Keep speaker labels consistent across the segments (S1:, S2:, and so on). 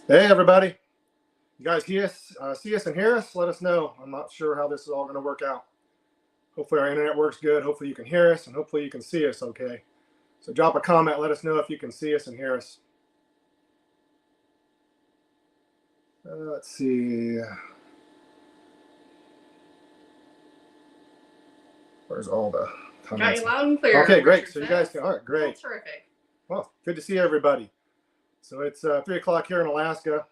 S1: Hey, everybody. You guys see us and hear us? Let us know. I'm not sure how this is all going to work out. Hopefully our internet works good. Hopefully you can hear us, and hopefully you can see us okay. So drop a comment. Let us know if you can see us and hear us. Let's see. Where's all the comments?
S2: Got you loud and clear.
S1: Okay, great. So you guys can, all right, great.
S2: That's terrific.
S1: Well, good to see everybody. So it's 3 o'clock here in Alaska.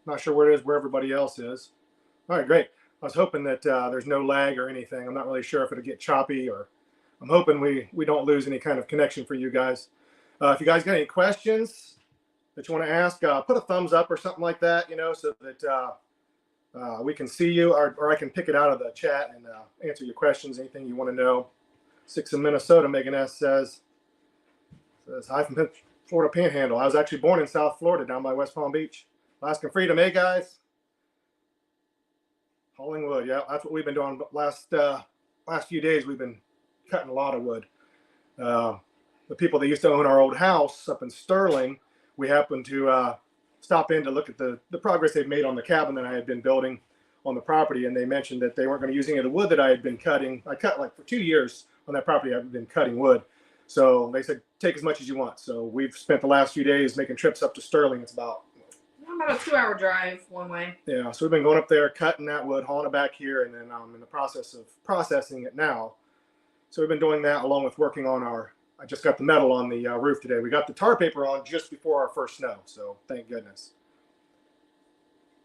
S1: Not sure where it is, where everybody else is. All right, great. I was hoping that there's no lag or anything. I'm not really sure if it'll get choppy, or I'm hoping we don't lose any kind of connection for you guys. If you guys got any questions that you want to ask, put a thumbs up or something like that, so that we can see you, or I can pick it out of the chat and answer your questions, anything you want to know. 6 in Minnesota, Megan S. says, hi from Florida Panhandle. I was actually born in South Florida, down by West Palm Beach. Alaskan freedom, hey guys. Hauling wood, yeah, that's what we've been doing. Last few days, we've been cutting a lot of wood. The people that used to own our old house up in Sterling, we happened to stop in to look at the progress they've made on the cabin that I had been building on the property, and they mentioned that they weren't going to use any of the wood that I had been cutting. I cut like for 2 years on that property. I've been cutting wood. So they said, take as much as you want. So we've spent the last few days making trips up to Sterling. It's about
S2: a 2-hour drive one way.
S1: Yeah, so we've been going up there, cutting that wood, hauling it back here, and then I'm in the process of processing it now. So we've been doing that along with working on I just got the metal on the roof today. We got the tar paper on just before our first snow, so thank goodness.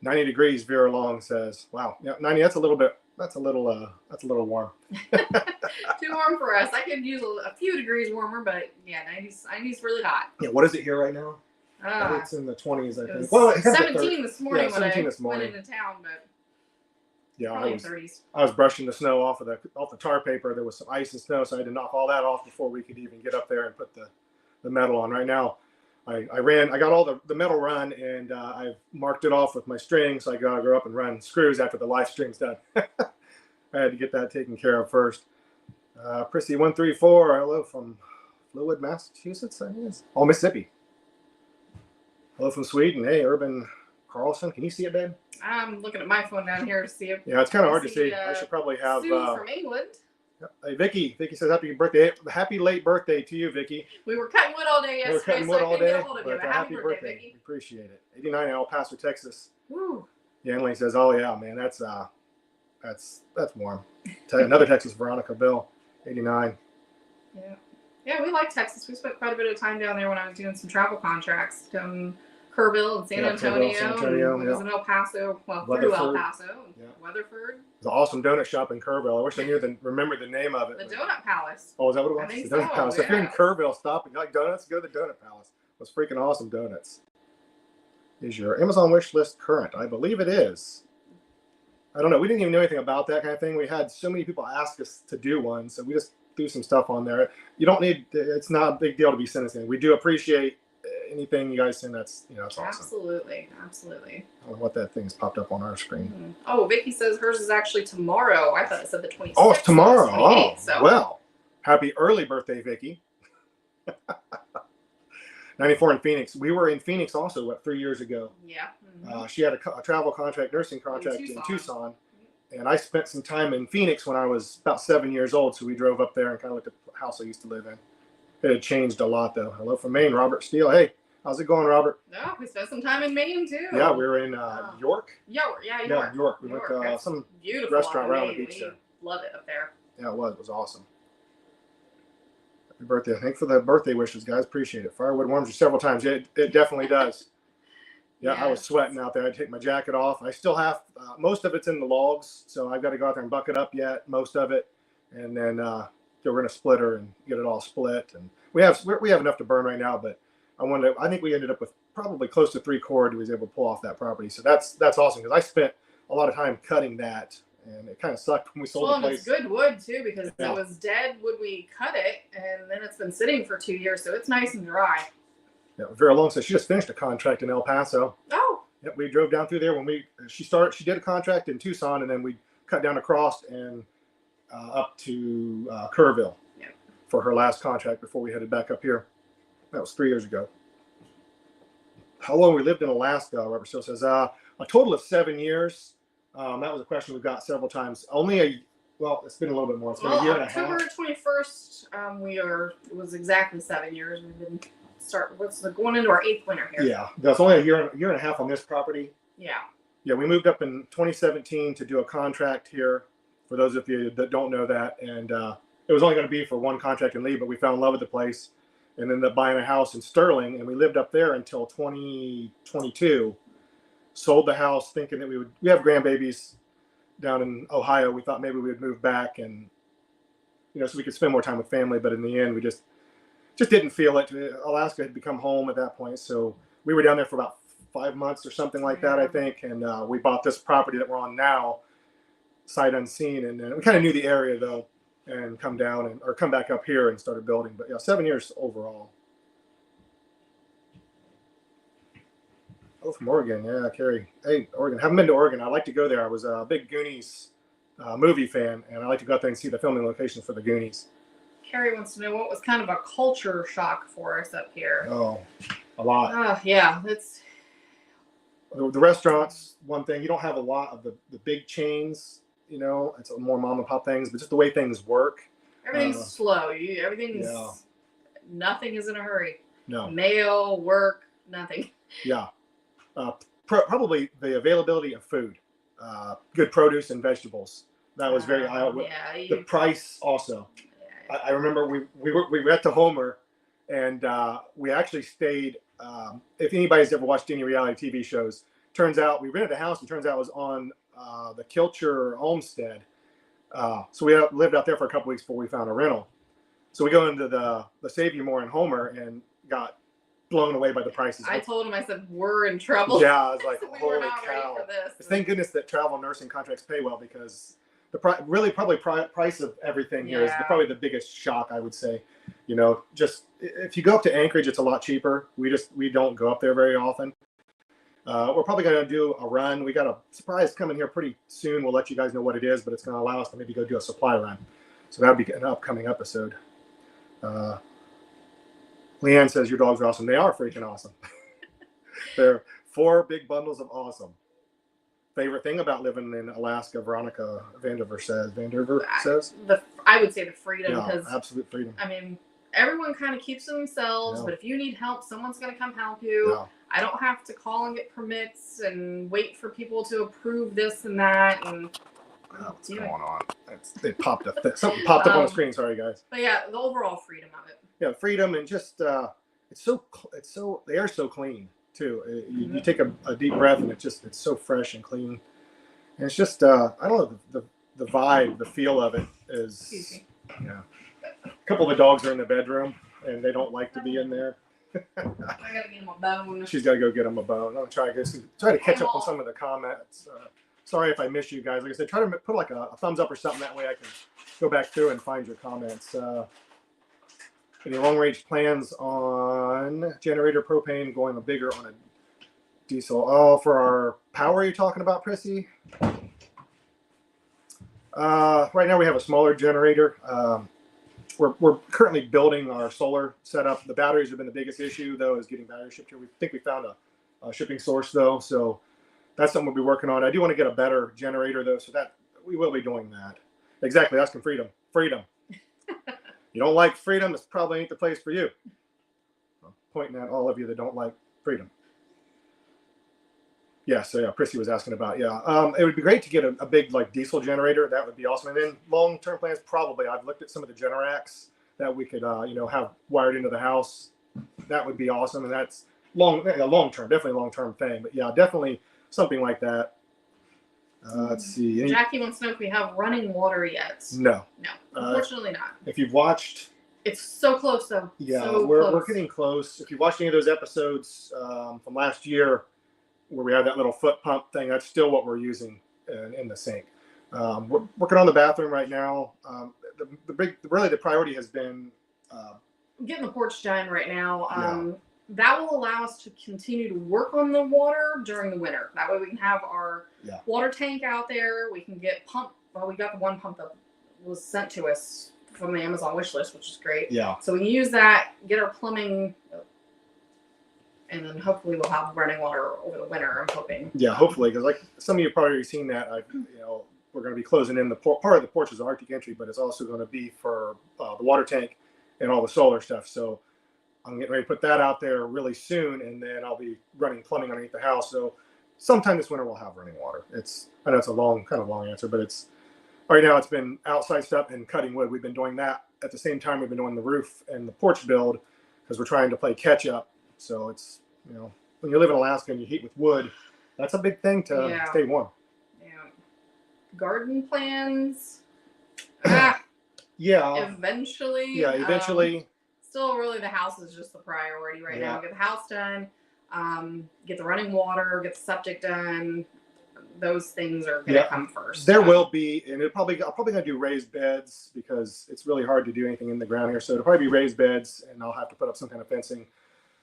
S1: 90 degrees, Vera Long says. Wow, yeah, 90, that's a little warm.
S2: Too warm for us. I could use a few degrees warmer, but yeah, 90's really hot.
S1: Yeah, what is it here right now? It's in the 20s, I think.
S2: Well, 17 this morning when I
S1: this morning.
S2: went into town, but
S1: yeah,
S2: probably 30s.
S1: I was brushing the snow off the tar paper. There was some ice and snow, so I had to knock all that off before we could even get up there and put the metal on. Right now, I got all the metal run, and I've marked it off with my string, so I gotta go up and run screws after the LiveStream's done. I had to get that taken care of first. Prissy 134, hello from Firewood, Massachusetts, I guess. Oh, Mississippi. Hello from Sweden. Hey, Urban Carlson. Can you see it, babe?
S2: I'm looking at my phone down here to see it.
S1: Yeah, it's kind of hard to see. I should probably have.
S2: Sue from England.
S1: Hey, Vicky. Vicky says happy birthday. Happy late birthday to you, Vicky.
S2: We were cutting wood all day yesterday.
S1: We were cutting wood all day.
S2: But happy birthday, Vicky.
S1: Appreciate it. 89 in El Paso, Texas.
S2: Woo.
S1: Yanley says, oh yeah, man, that's warm. Another Texas, Veronica Bill, 89.
S2: Yeah. Yeah, we like Texas. We spent quite a bit of time down there when I was doing some travel contracts down Kerrville and San Antonio.
S1: San Antonio,
S2: and was in El Paso, through El Paso, and Weatherford.
S1: It's an awesome donut shop in Kerrville. I wish I remembered the name of it.
S2: The Donut Palace.
S1: Oh, is that what it was?
S2: I think
S1: the Donut Palace.
S2: Yeah.
S1: If you're in Kerrville, stop and you like donuts, go to the Donut Palace. It was freaking awesome donuts. Is your Amazon wish list current? I believe it is. I don't know. We didn't even know anything about that kind of thing. We had so many people ask us to do one, so we just threw some stuff on there. You don't need. It's not a big deal to be sending anything. We do appreciate anything you guys send. That's that's awesome.
S2: Absolutely.
S1: I don't know what that thing's popped up on our screen.
S2: Mm-hmm. Oh, Vicky says hers is actually tomorrow. I thought it said the 26th.
S1: Oh, it's tomorrow.
S2: Oh, so.
S1: Well, happy early birthday, Vicky. 94 in Phoenix. We were in Phoenix also 3 years ago.
S2: Yeah. Mm-hmm.
S1: She had a travel contract, nursing contract in Tucson. And I spent some time in Phoenix when I was about 7 years old. So we drove up there and kind of looked at the house I used to live in. It had changed a lot, though. Hello from Maine, Robert Steele. Hey, how's it going, Robert?
S2: No, we spent some time in Maine, too.
S1: Yeah, we were in York.
S2: York.
S1: Yeah, York. We went to some
S2: beautiful
S1: restaurant around the beach there.
S2: Love it up there.
S1: Yeah, it was. It was awesome. Happy birthday. Thanks for the birthday wishes, guys. Appreciate it. Firewood warms you several times. It definitely does. Yeah, yes. I was sweating out there. I'd take my jacket off. I still have, most of it's in the logs, so I've got to go out there and buck it up yet, most of it. And then we're going to split her and get it all split. And we have enough to burn right now, but I think we ended up with probably close to 3 cord we was able to pull off that property. So that's awesome, because I spent a lot of time cutting that, and it kind of sucked when we sold the place.
S2: Well, and it's good wood, too, because it was dead wood. We cut it, and then it's been sitting for 2 years, so it's nice and dry.
S1: Yeah, Vera Long says she just finished a contract in El Paso.
S2: Oh.
S1: Yep, we drove down through there when she did a contract in Tucson, and then we cut down across and up to Kerrville for her last contract before we headed back up here. That was 3 years ago. how long we lived in Alaska, Robert still says, a total of 7 years. That was a question we've got several times. Well, it's been a little bit more. It's been a year and a half.
S2: October 21st, it was exactly 7 years. We've been going into our 8th winter here.
S1: Yeah, that's only a year and a half on this property.
S2: Yeah.
S1: Yeah, we moved up in 2017 to do a contract here, for those of you that don't know that. And it was only going to be for one contract and leave, but we fell in love with the place and ended up buying a house in Sterling. And we lived up there until 2022. Sold the house thinking that we have grandbabies down in Ohio. We thought maybe we would move back and, so we could spend more time with family. But in the end, we just didn't feel it. Alaska had become home at that point. So we were down there for about 5 months or something like that, I think. And we bought this property that we're on now, sight unseen. And we kind of knew the area though, and come back up here and started building. But yeah, 7 years overall. Oh, from Oregon. Yeah, Carrie. Hey, Oregon. Haven't been to Oregon. I'd like to go there. I was a big Goonies movie fan, and I like to go out there and see the filming locations for the Goonies.
S2: Carrie wants to know what was kind of a culture shock for us up here.
S1: Oh, a lot.
S2: Yeah, it's
S1: the restaurants. One thing, you don't have a lot of the big chains. It's more mom and pop things, but just the way things work.
S2: Everything's slow. Nothing is in a hurry.
S1: No.
S2: Mail, work, nothing.
S1: Yeah. Probably the availability of food, good produce and vegetables. That was very the price also. Yeah. I remember we were at the Homer, and we actually stayed. If anybody's ever watched any reality TV shows, turns out we rented a house, and turns out it was on the Kilcher homestead. So we lived out there for a couple weeks before we found a rental. So we go into the Save You More in Homer and got blown away by the prices.
S2: I told him, I said, we're in trouble.
S1: Yeah, I was like,
S2: we
S1: holy
S2: were not
S1: cow.
S2: ready for this.
S1: Thank goodness that travel nursing contracts pay well, because the price of everything here is probably the biggest shock, I would say. Just if you go up to Anchorage, it's a lot cheaper. We don't go up there very often. We're probably going to do a run. We got a surprise coming here pretty soon. We'll let you guys know what it is, but it's going to allow us to maybe go do a supply run. So that'll be an upcoming episode. Leanne says your dogs are awesome. They are freaking awesome. They're 4 big bundles of awesome. Favorite thing about living in Alaska, Veronica Vanderver says.
S2: I would say the freedom, because
S1: absolute freedom.
S2: I mean, everyone kind of keeps to themselves, but if you need help, someone's going to come help you.
S1: Yeah.
S2: I don't have to call and get permits and wait for people to approve this and that. And
S1: what's going on? Something popped up on the screen. Sorry, guys.
S2: But yeah, the overall freedom of it. Yeah,
S1: freedom, and just the air's so clean too. You take a deep breath, and it's so fresh and clean. And it's just I don't know, the vibe, the feel of it is.
S2: Excuse me.
S1: Yeah. A couple of the dogs are in the bedroom, and they don't like to be in there.
S2: I gotta get him a bone.
S1: She's got to go get him a bone. I'll try to catch up on some of the comments. Sorry if I miss you guys. Like I said, try to put like a thumbs up or something. That way I can go back through and find your comments. Any long-range plans on generator propane going bigger on a diesel? Oh, for our power you're talking about, Prissy? Right now we have a smaller generator. We're currently building our solar setup. The batteries have been the biggest issue, though, is getting batteries shipped here. We think we found a shipping source, though, so that's something we'll be working on. I do want to get a better generator, though, so that we will be doing that. Exactly, asking freedom. You don't like freedom, this probably ain't the place for you. I'm pointing at all of you that don't like freedom. Yeah, so yeah, Prissy was asking about, it would be great to get a big like diesel generator. That would be awesome. And then long-term plans, probably. I've looked at some of the Generac's that we could, have wired into the house. That would be awesome. And that's long-term, definitely a long-term thing. But yeah, definitely something like that. Let's see.
S2: Jackie wants to know if we have running water yet.
S1: No.
S2: Unfortunately not.
S1: If you've watched...
S2: It's so close, though.
S1: Yeah, we're getting close. If you watched any of those episodes from last year, where we had that little foot pump thing, that's still what we're using in the sink. We're working on the bathroom right now. The priority has been
S2: getting the porch done right now. That will allow us to continue to work on the water during the winter. That way we can have our water tank out there. We can get pump. Well, we got the one pump that was sent to us from the Amazon wish list, which is great.
S1: Yeah.
S2: So we can use that, get our plumbing and then hopefully we'll have running water over the winter. I'm hoping.
S1: Yeah, hopefully, because like some of you probably already seen that. We're going to be closing in the part of the porch is the Arctic entry, but it's also going to be for the water tank and all the solar stuff. So I'm getting ready to put that out there really soon, and then I'll be running plumbing underneath the house. So sometime this winter we'll have running water. I know it's a long answer, but it's right now it's been outside stuff and cutting wood. We've been doing that at the same time we've been doing the roof and the porch build because we're trying to play catch up. So it's when you live in Alaska and you heat with wood, that's a big thing to stay warm.
S2: Garden plans.
S1: Eventually.
S2: Still, really, the house is just the priority right now. Get the house done, get the running water, get the septic done. Those things are going to come first.
S1: There will be, and I'm probably going to do raised beds because it's really hard to do anything in the ground here. So it'll probably be raised beds, and I'll have to put up some kind of fencing.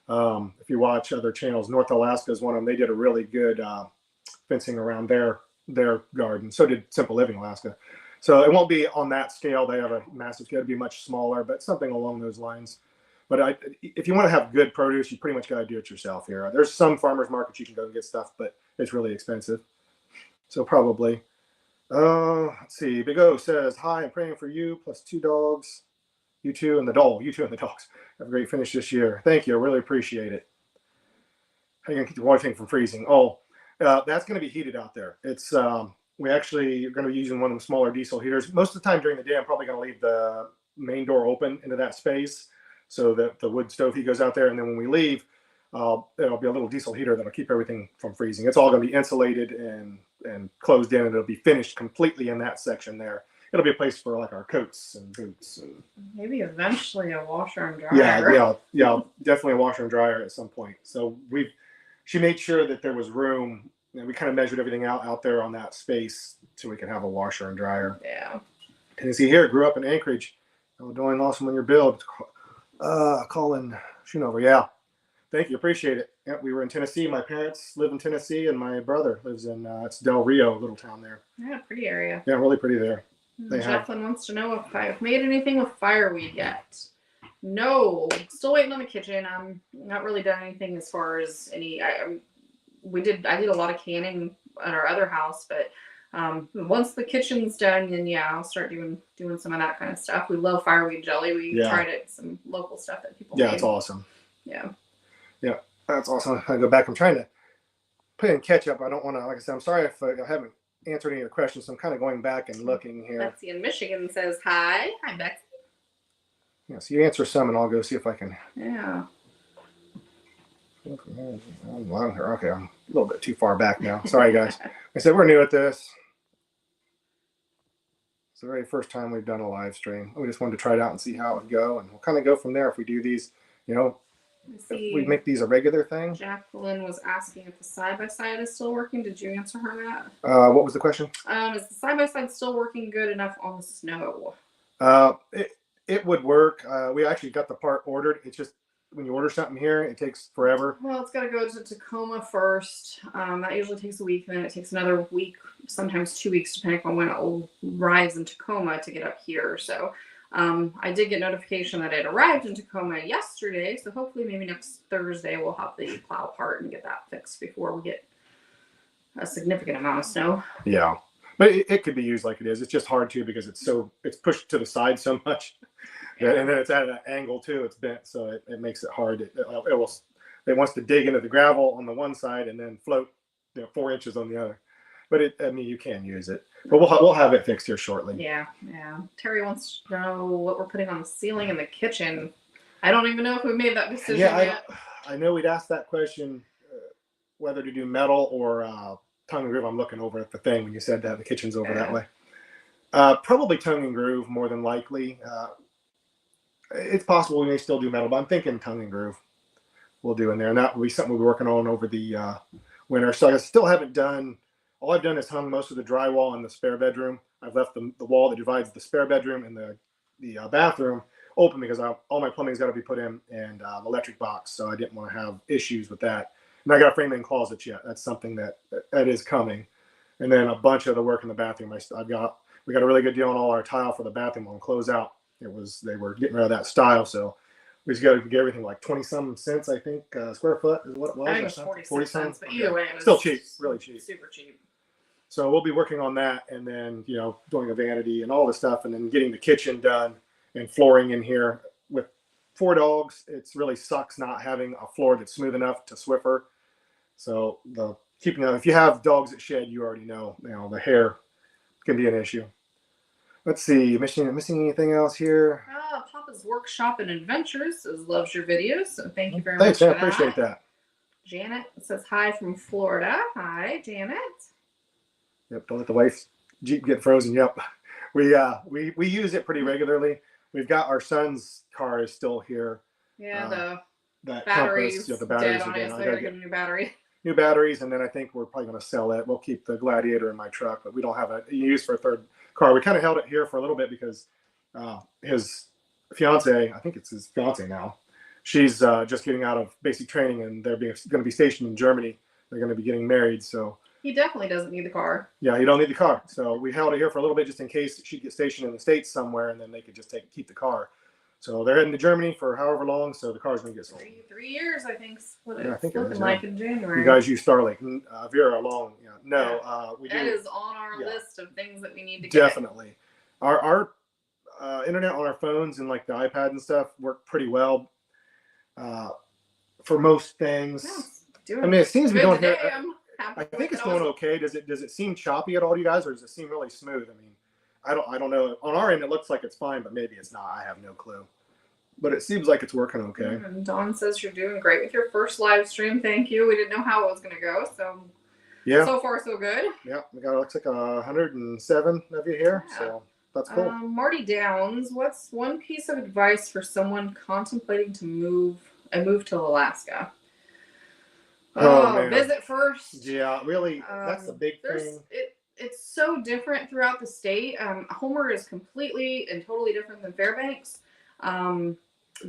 S1: If you watch other channels, North Alaska is one of them. They did a really good fencing around their garden. So did Simple Living Alaska. So it won't be on that scale. They have a massive scale. It'll be much smaller, but something along those lines. But if you want to have good produce, you pretty much got to do it yourself here. There's some farmers markets you can go and get stuff, but it's really expensive. So probably. Let's see. Big O says, "Hi, I'm praying for you plus 2 dogs. You two and the dogs. Have a great finish this year. Thank you. I really appreciate it. How are you going to keep the water tank from freezing?" That's going to be heated out there. It's we actually are going to be using one of the smaller diesel heaters. Most of the time during the day, I'm probably going to leave the main door open into that space so that the wood stove heat goes out there. And then when we leave, it'll be a little diesel heater that'll keep everything from freezing. It's all going to be insulated and closed in, and it'll be finished completely in that section there. It'll be a place for like our coats and boots. And
S2: maybe eventually a washer and dryer.
S1: Yeah, definitely a washer and dryer at some point. So she made sure that there was room. And we kind of measured everything out there on that space so we could have a washer and dryer.
S2: Yeah.
S1: Tennessee here, grew up in Anchorage. Doing awesome on your build. Colin Schoonover. Yeah. Thank you. Appreciate it. Yeah, we were in Tennessee. My parents live in Tennessee, and my brother lives in it's Del Rio, little town there.
S2: Yeah, pretty area.
S1: Yeah, really pretty there.
S2: Jacqueline wants to know if I've made anything with fireweed yet. No, still waiting on the kitchen. I'm not really done anything as far as any. I did a lot of canning at our other house, but once the kitchen's done, then I'll start doing some of that kind of stuff. We love fireweed jelly. We tried it, some local stuff that people made.
S1: It's awesome.
S2: Yeah,
S1: that's awesome. I go back. I'm trying to put in catch up. I don't want to, like I said, I'm sorry if I haven't answered any of the questions. So I'm kind of going back and looking here.
S2: Betsy in Michigan says hi. Hi, Betsy.
S1: Yeah, so you answer some, and I'll go see if I can.
S2: Yeah.
S1: Okay, I'm a little bit too far back now. Sorry, guys. I said we're new at this. It's the very first time we've done a live stream. We just wanted to try it out and see how it would go, and we'll kind of go from there. If we do these, if we make these a regular thing.
S2: Jacqueline was asking if the side-by-side is still working. Did you answer her that?
S1: What was the question?
S2: Is the side-by-side still working good enough on the snow?
S1: It would work. We actually got the part ordered. It's just when you order something here, it takes forever.
S2: Well, it's got to go to Tacoma first. That usually takes a week. Then it takes another week, sometimes 2 weeks, depending on when it arrives in Tacoma to get up here. So I did get notification that it arrived in Tacoma yesterday. So hopefully maybe next Thursday we'll have the plow part and get that fixed before we get a significant amount of snow.
S1: Yeah. But it could be used like it is. It's just hard too because it's pushed to the side so much. Yeah. And then it's at an angle too. It's bent, so it makes it hard. It wants to dig into the gravel on the one side and then float 4 inches on the other. But you can use it. But we'll have it fixed here shortly.
S2: Yeah. Terry wants to know what we're putting on the ceiling in the kitchen. I don't even know if we made that decision yet.
S1: I know we'd asked that question whether to do metal or tongue and groove. I'm looking over at the thing when you said that the kitchen's over that way. Probably tongue and groove more than likely. It's possible we may still do metal, but I'm thinking tongue and groove we'll do in there. And that will be something we'll be working on over the winter. So I still haven't done, all I've done is hung most of the drywall in the spare bedroom. I've left the wall that divides the spare bedroom and the bathroom open because all my plumbing's got to be put in and the electric box. So I didn't want to have issues with that. And I got a frame-in closet yet. That's something that is coming. And then a bunch of the work in the bathroom. We got a really good deal on all our tile for the bathroom on closeout. They were getting rid of that style, so We just got to get everything like 20-some cents, I think, square foot is what it was.
S2: I think it was 46 cents, but either way, it was
S1: still cheap, really cheap.
S2: Super cheap.
S1: So we'll be working on that, and then doing a vanity and all the stuff, and then getting the kitchen done and flooring in here. With 4 dogs, it's really sucks not having a floor that's smooth enough to Swiffer. So if you have dogs that shed, you already know, the hair can be an issue. Let's see, missing anything else here?
S2: Papa's Workshop and Adventures loves your videos, so thank you very much.
S1: Thanks, I appreciate that.
S2: Janet says hi from Florida. Hi, Janet.
S1: Yep, don't let the wife's Jeep get frozen. Yep, we use it pretty regularly. We've got our son's car is still here.
S2: Yeah,
S1: that
S2: batteries,
S1: compass, the batteries
S2: dead on it, so I gotta get a new battery.
S1: New batteries, and then I think we're probably going to sell it. We'll keep the Gladiator in my truck, but we don't have a use for a third car. We kind of held it here for a little bit because his fiance, I think it's his fiance now, she's just getting out of basic training, and they're going to be stationed in Germany. They're going to be getting married, so
S2: he definitely doesn't need the car.
S1: Yeah, you don't need the car. So we held it here for a little bit just in case she'd get stationed in the States somewhere, and then they could just keep the car. So they're heading to Germany for however long, so the car's going to get sold.
S2: 3 years, I think, what
S1: I think
S2: looking like in January.
S1: You guys use Starlink. Vera along. No, we do.
S2: That is on our list of things that we need to
S1: get. Definitely. Our internet on our phones and like the iPad and stuff work pretty well for most things.
S2: Yeah,
S1: I mean, it seems we don't hear.
S2: I
S1: think it's going okay. Does it seem choppy at all to you guys, or does it seem really smooth? I mean, I don't know. On our end, it looks like it's fine, but maybe it's not. I have no clue. But it seems like it's working okay.
S2: And Dawn says you're doing great with your first live stream. Thank you. We didn't know how it was going to go, so
S1: yeah.
S2: So far, so good.
S1: Yeah, we got looks like 107 of you here, so that's cool.
S2: Marty Downs, what's one piece of advice for someone contemplating to move to Alaska? Visit first.
S1: Yeah, really, that's the big thing.
S2: It's so different throughout the state. Homer is completely and totally different than Fairbanks.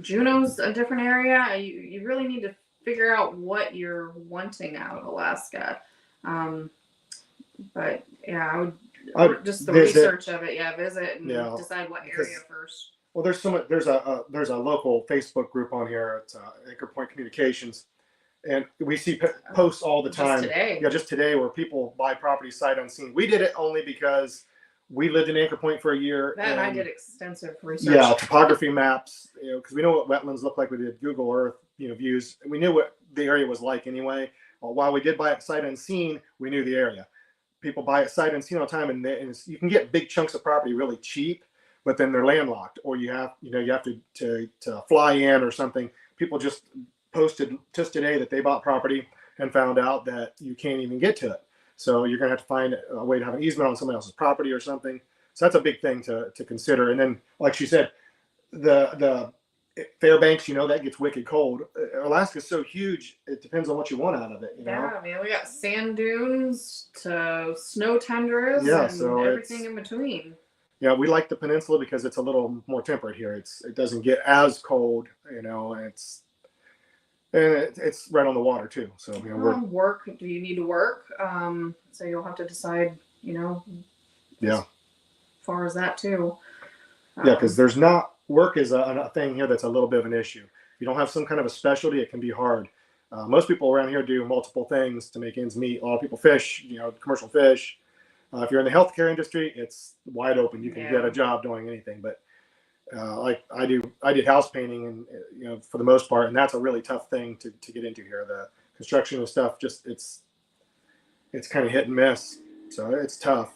S2: Juneau's a different area. You really need to figure out what you're wanting out of Alaska. But yeah, I would just the research of it. Yeah, visit and decide what area first.
S1: Well, there's a local Facebook group on here at Anchor Point Communications. And we see posts all the time. Just today, where people buy property sight unseen. We did it only because we lived in Anchor Point for a year.
S2: And I did extensive research.
S1: Yeah, topography maps, because we know what wetlands look like. We did Google Earth, views. And we knew what the area was like anyway. While we did buy it sight unseen, we knew the area. People buy it sight unseen all the time, and you can get big chunks of property really cheap, but then they're landlocked, or you have to fly in or something. People just posted just today that they bought property and found out that you can't even get to it. So you're going to have to find a way to have an easement on someone else's property or something. So that's a big thing to consider. And then, like she said, the Fairbanks, that gets wicked cold. Alaska's so huge, it depends on what you want out of it.
S2: Yeah, I mean, we got sand dunes to snow tundras and everything in between.
S1: Yeah, we like the peninsula because it's a little more temperate here. It doesn't get as cold, and it's right on the water too. So
S2: work. Do you need to work? So you'll have to decide. As far as that too.
S1: Yeah, because there's not work is a thing here that's a little bit of an issue. If you don't have some kind of a specialty, it can be hard. Most people around here do multiple things to make ends meet. A lot of people fish, commercial fish. If you're in the healthcare industry, it's wide open. You can get a job doing anything. But like I did house painting, and for the most part, and that's a really tough thing to get into here. The construction and stuff, just it's kind of hit and miss, so it's tough.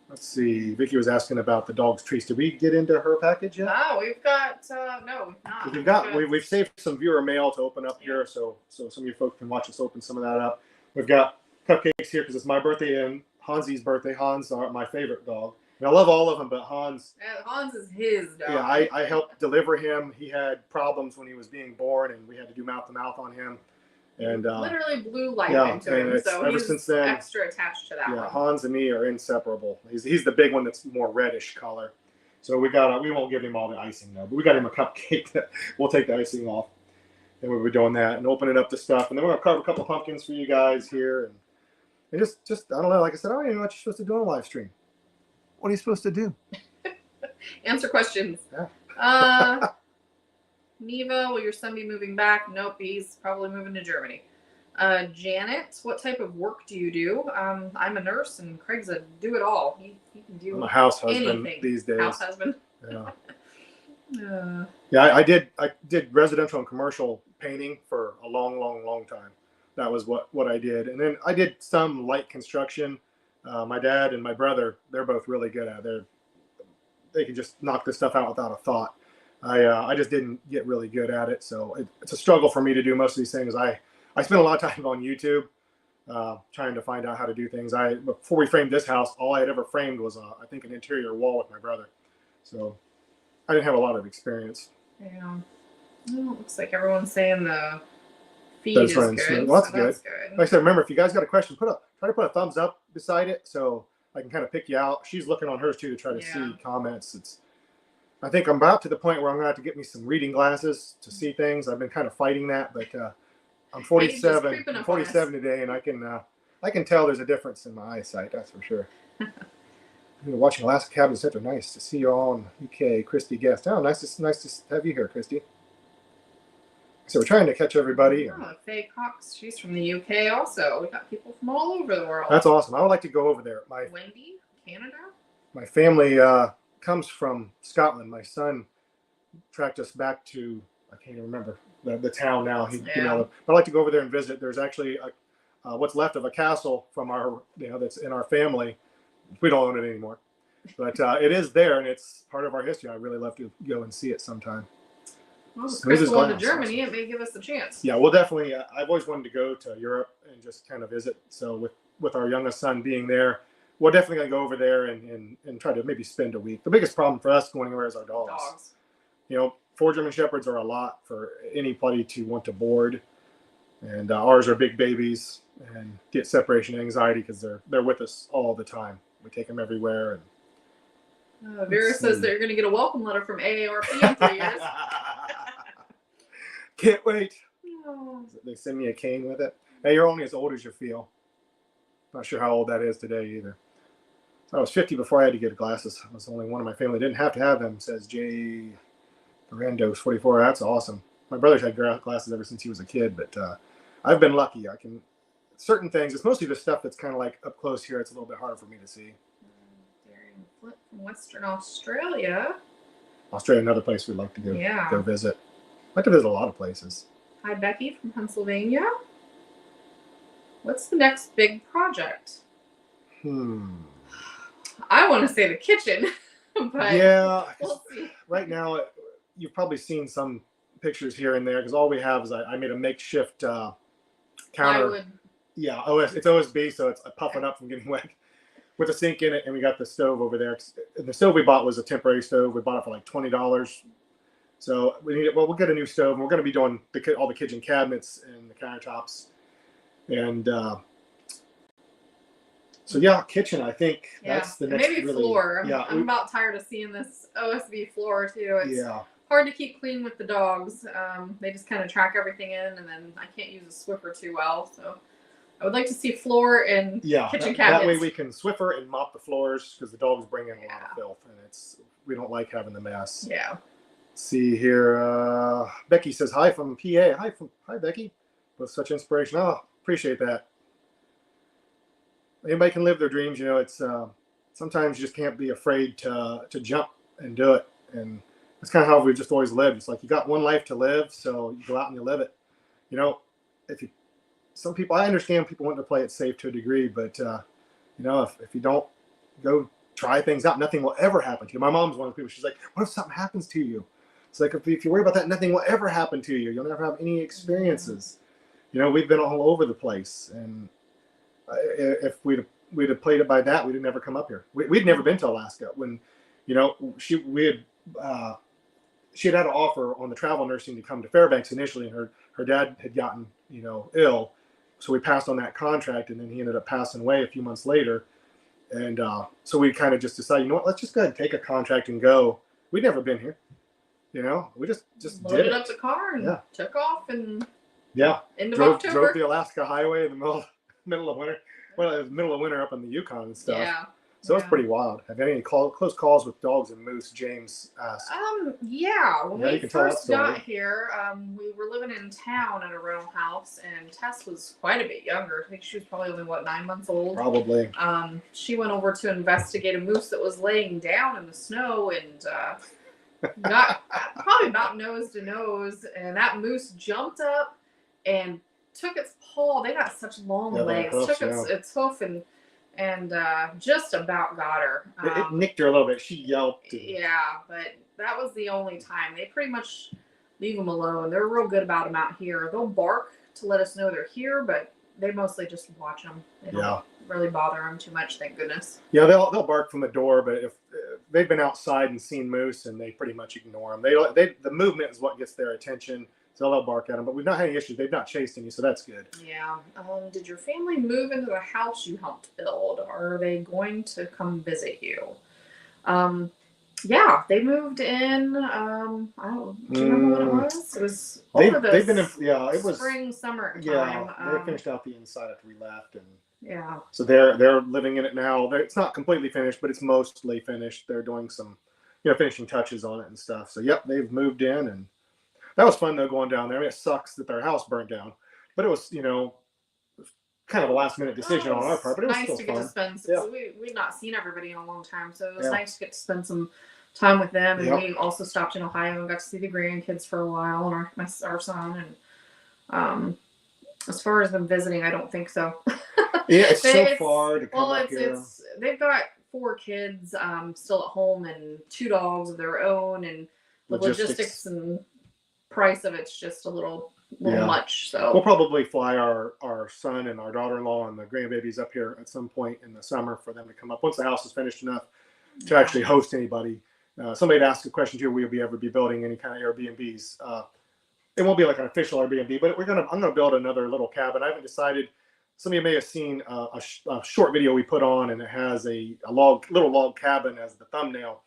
S1: Let's see. Vicky was asking about the dog's treats. Did we get into her package yet?
S2: No, we've got no, we've not.
S1: We've saved some viewer mail to open up here, so some of you folks can watch us open some of that up. We've got cupcakes here because it's my birthday and Hansi's birthday. Hans are my favorite dog. And I love all of them, but Hans
S2: is his dog.
S1: Yeah, I helped deliver him. He had problems when he was being born, and we had to do mouth to mouth on him. And
S2: literally blew life into him. So
S1: ever since then,
S2: extra attached to that one.
S1: Hans and me are inseparable. He's the big one that's more reddish color. So we won't give him all the icing though, but we got him a cupcake that we'll take the icing off. And we'll be doing that and opening up the stuff. And then we're gonna carve a couple pumpkins for you guys here. And just I don't know, like I said, I don't even know what you're supposed to do on a live stream. What are you supposed to do?
S2: Answer questions.
S1: Yeah.
S2: Neva, will your son be moving back? Nope, he's probably moving to Germany. Janet, what type of work do you do? I'm a nurse, and Craig's a do-it-all. He can do
S1: I'm a house husband
S2: anything.
S1: these days.
S2: House husband.
S1: Yeah. Yeah, I did residential and commercial painting for a long time. That was what I did. And then I did some light construction. My dad and my brother, they're both really good at it. They can just knock this stuff out without a thought. I just didn't get really good at it. So it's a struggle for me to do most of these things. I spent a lot of time on YouTube trying to find out how to do things. Before we framed this house, all I had ever framed was, I think, an interior wall with my brother. So I didn't have a lot of experience.
S2: Yeah. Well, it looks like everyone's saying the feed is good.
S1: Smooth. Well, that's good. Like I said, remember, if you guys got a question, try to put a thumbs up beside it so I can kind of pick you out. She's looking on hers too to try to see comments. I think I'm about to the point where I'm going to have to get me some reading glasses to see things. I've been kind of fighting that, but I'm 47. I'm 47 today, and I can tell there's a difference in my eyesight. That's for sure. Watching Alaskan Cabin Center. Nice to see you all in UK. Christy guest. Oh, nice to have you here, Christy. So we're trying to catch everybody.
S2: Oh, Faye Cox. She's from the UK also. We got people from all over the world.
S1: That's awesome. I would like to go over there.
S2: Wendy, Canada. My
S1: family comes from Scotland. My son tracked us back to, I can't even remember the town now. But I'd like to go over there and visit. There's actually what's left of a castle from our, that's in our family. We don't own it anymore, but it is there and it's part of our history. I'd really love to go and see it sometime.
S2: Well, if Chris going to Germany, it may give us a chance.
S1: Yeah, we'll definitely. I've always wanted to go to Europe and just kind of visit. So with our youngest son being there, we're definitely going to go over there and try to maybe spend a week. The biggest problem for us going anywhere is our dogs. 4 German Shepherds are a lot for anybody to want to board. And ours are big babies and get separation anxiety because they're with us all the time. We take them everywhere. And
S2: Vera says that you're going to get a welcome letter from AARP in 3 years.
S1: Can't wait. Oh. They send me a cane with it. Hey, you're only as old as you feel. Not sure how old that is today either. I was 50 before I had to get glasses. I was the only one in my family didn't have to have them, says Jay Brandos 44. That's awesome. My brother's had glasses ever since he was a kid, but I've been lucky. I can certain things. It's mostly the stuff that's kind of like up close here. It's a little bit harder for me to see.
S2: Darian Flint from Western Australia.
S1: Australia, another place we'd like to go visit. I'd like to visit a lot of places.
S2: Hi, Becky from Pennsylvania. What's the next big project? I want to say the kitchen, but we'll see.
S1: Right now, you've probably seen some pictures here and there because all we have is I made a makeshift counter.
S2: Firewood.
S1: Yeah, it's OSB, so it's puffing up from getting wet. With a sink in it, and we got the stove over there. The stove we bought was a temporary stove. We bought it for like $20. So we need it. Well, we'll get a new stove. And we're going to be doing all the kitchen cabinets and the countertops, and kitchen. I think that's the next.
S2: Maybe floor. I'm about tired of seeing this OSB floor too. It's hard to keep clean with the dogs. They just kind of track everything in, and then I can't use a Swiffer too well. So I would like to see floor and kitchen cabinets.
S1: That way we can Swiffer and mop the floors because the dogs bring in a lot of filth, and we don't like having the mess.
S2: Yeah.
S1: See here, Becky says hi from PA. Hi Becky, with such inspiration. Oh, appreciate that. Anybody can live their dreams. It's sometimes you just can't be afraid to jump and do it, and that's kind of how we've just always lived. It's like you got one life to live, so you go out and you live it. Some people, I understand people want to play it safe to a degree, but if you don't go try things out, nothing will ever happen to you. My mom's one of the people. She's like, "What if something happens to you?" It's like if you worry about that, nothing will ever happen to you. You'll never have any experiences. We've been all over the place, and if we'd have played it by that, we'd have never come up here. We'd never been to Alaska when, she had an offer on the travel nursing to come to Fairbanks initially, and her dad had gotten ill, so we passed on that contract, and then he ended up passing away a few months later, and so we kind of just decided, let's just go ahead and take a contract and go. We'd never been here. We just
S2: loaded up the car and took off and
S1: drove the Alaska highway in the middle of winter. Well, it was middle of winter up in the Yukon and stuff. Yeah. So it's pretty wild. Have you had any close calls with dogs and moose? James asked.
S2: Yeah. When
S1: Yeah,
S2: we first got here, we were living in town at a rental house, and Tess was quite a bit younger. I think she was probably only 9 months old.
S1: Probably.
S2: She went over to investigate a moose that was laying down in the snow, and got probably about nose to nose, and that moose jumped up and took its paw. They got such long legs. Took its hoof and just about got her.
S1: It nicked her a little bit. She yelped.
S2: Yeah, but that was the only time. They pretty much leave them alone. They're real good about them out here. They'll bark to let us know they're here, but they mostly just watch them. They don't really bother them too much, thank goodness.
S1: Yeah, they'll bark from the door, but if they've been outside and seen moose, and they pretty much ignore them. The movement is what gets their attention. So they'll bark at them, but we've not had any issues. They've not chased any, so that's good.
S2: Yeah. Did your family move into the house you helped build? Are they going to come visit you? Yeah, they moved in. Do you remember what it was? It was
S1: they've been in, it was
S2: spring, summer time.
S1: Yeah, they finished out the inside after we left, and
S2: yeah.
S1: So they're living in it now. It's not completely finished, but it's mostly finished. They're doing some, finishing touches on it and stuff. So yep, they've moved in, and that was fun though, going down there. I mean, it sucks that their house burnt down, but it was, kind of a last minute decision on our part, but it was
S2: nice
S1: still
S2: to
S1: fun.
S2: get to spend. Yeah. We've not seen everybody in a long time, so it was nice to get to spend some time with them. And we also stopped in Ohio and got to see the grandkids for a while, and our son. And as far as them visiting, I don't think so.
S1: Yeah, it's so far to come up here.
S2: They've got 4 kids still at home and 2 dogs of their own, and the logistics and price of it's just a little much. So
S1: we'll probably fly our son and our daughter-in-law and the grandbabies up here at some point in the summer for them to come up once the house is finished enough to actually host anybody. Somebody asked a question too: will we ever be building any kind of Airbnbs? It won't be like an official Airbnb, but I'm gonna build another little cabin. I haven't decided. Some of you may have seen a short video we put on, and it has a little log cabin as the thumbnail.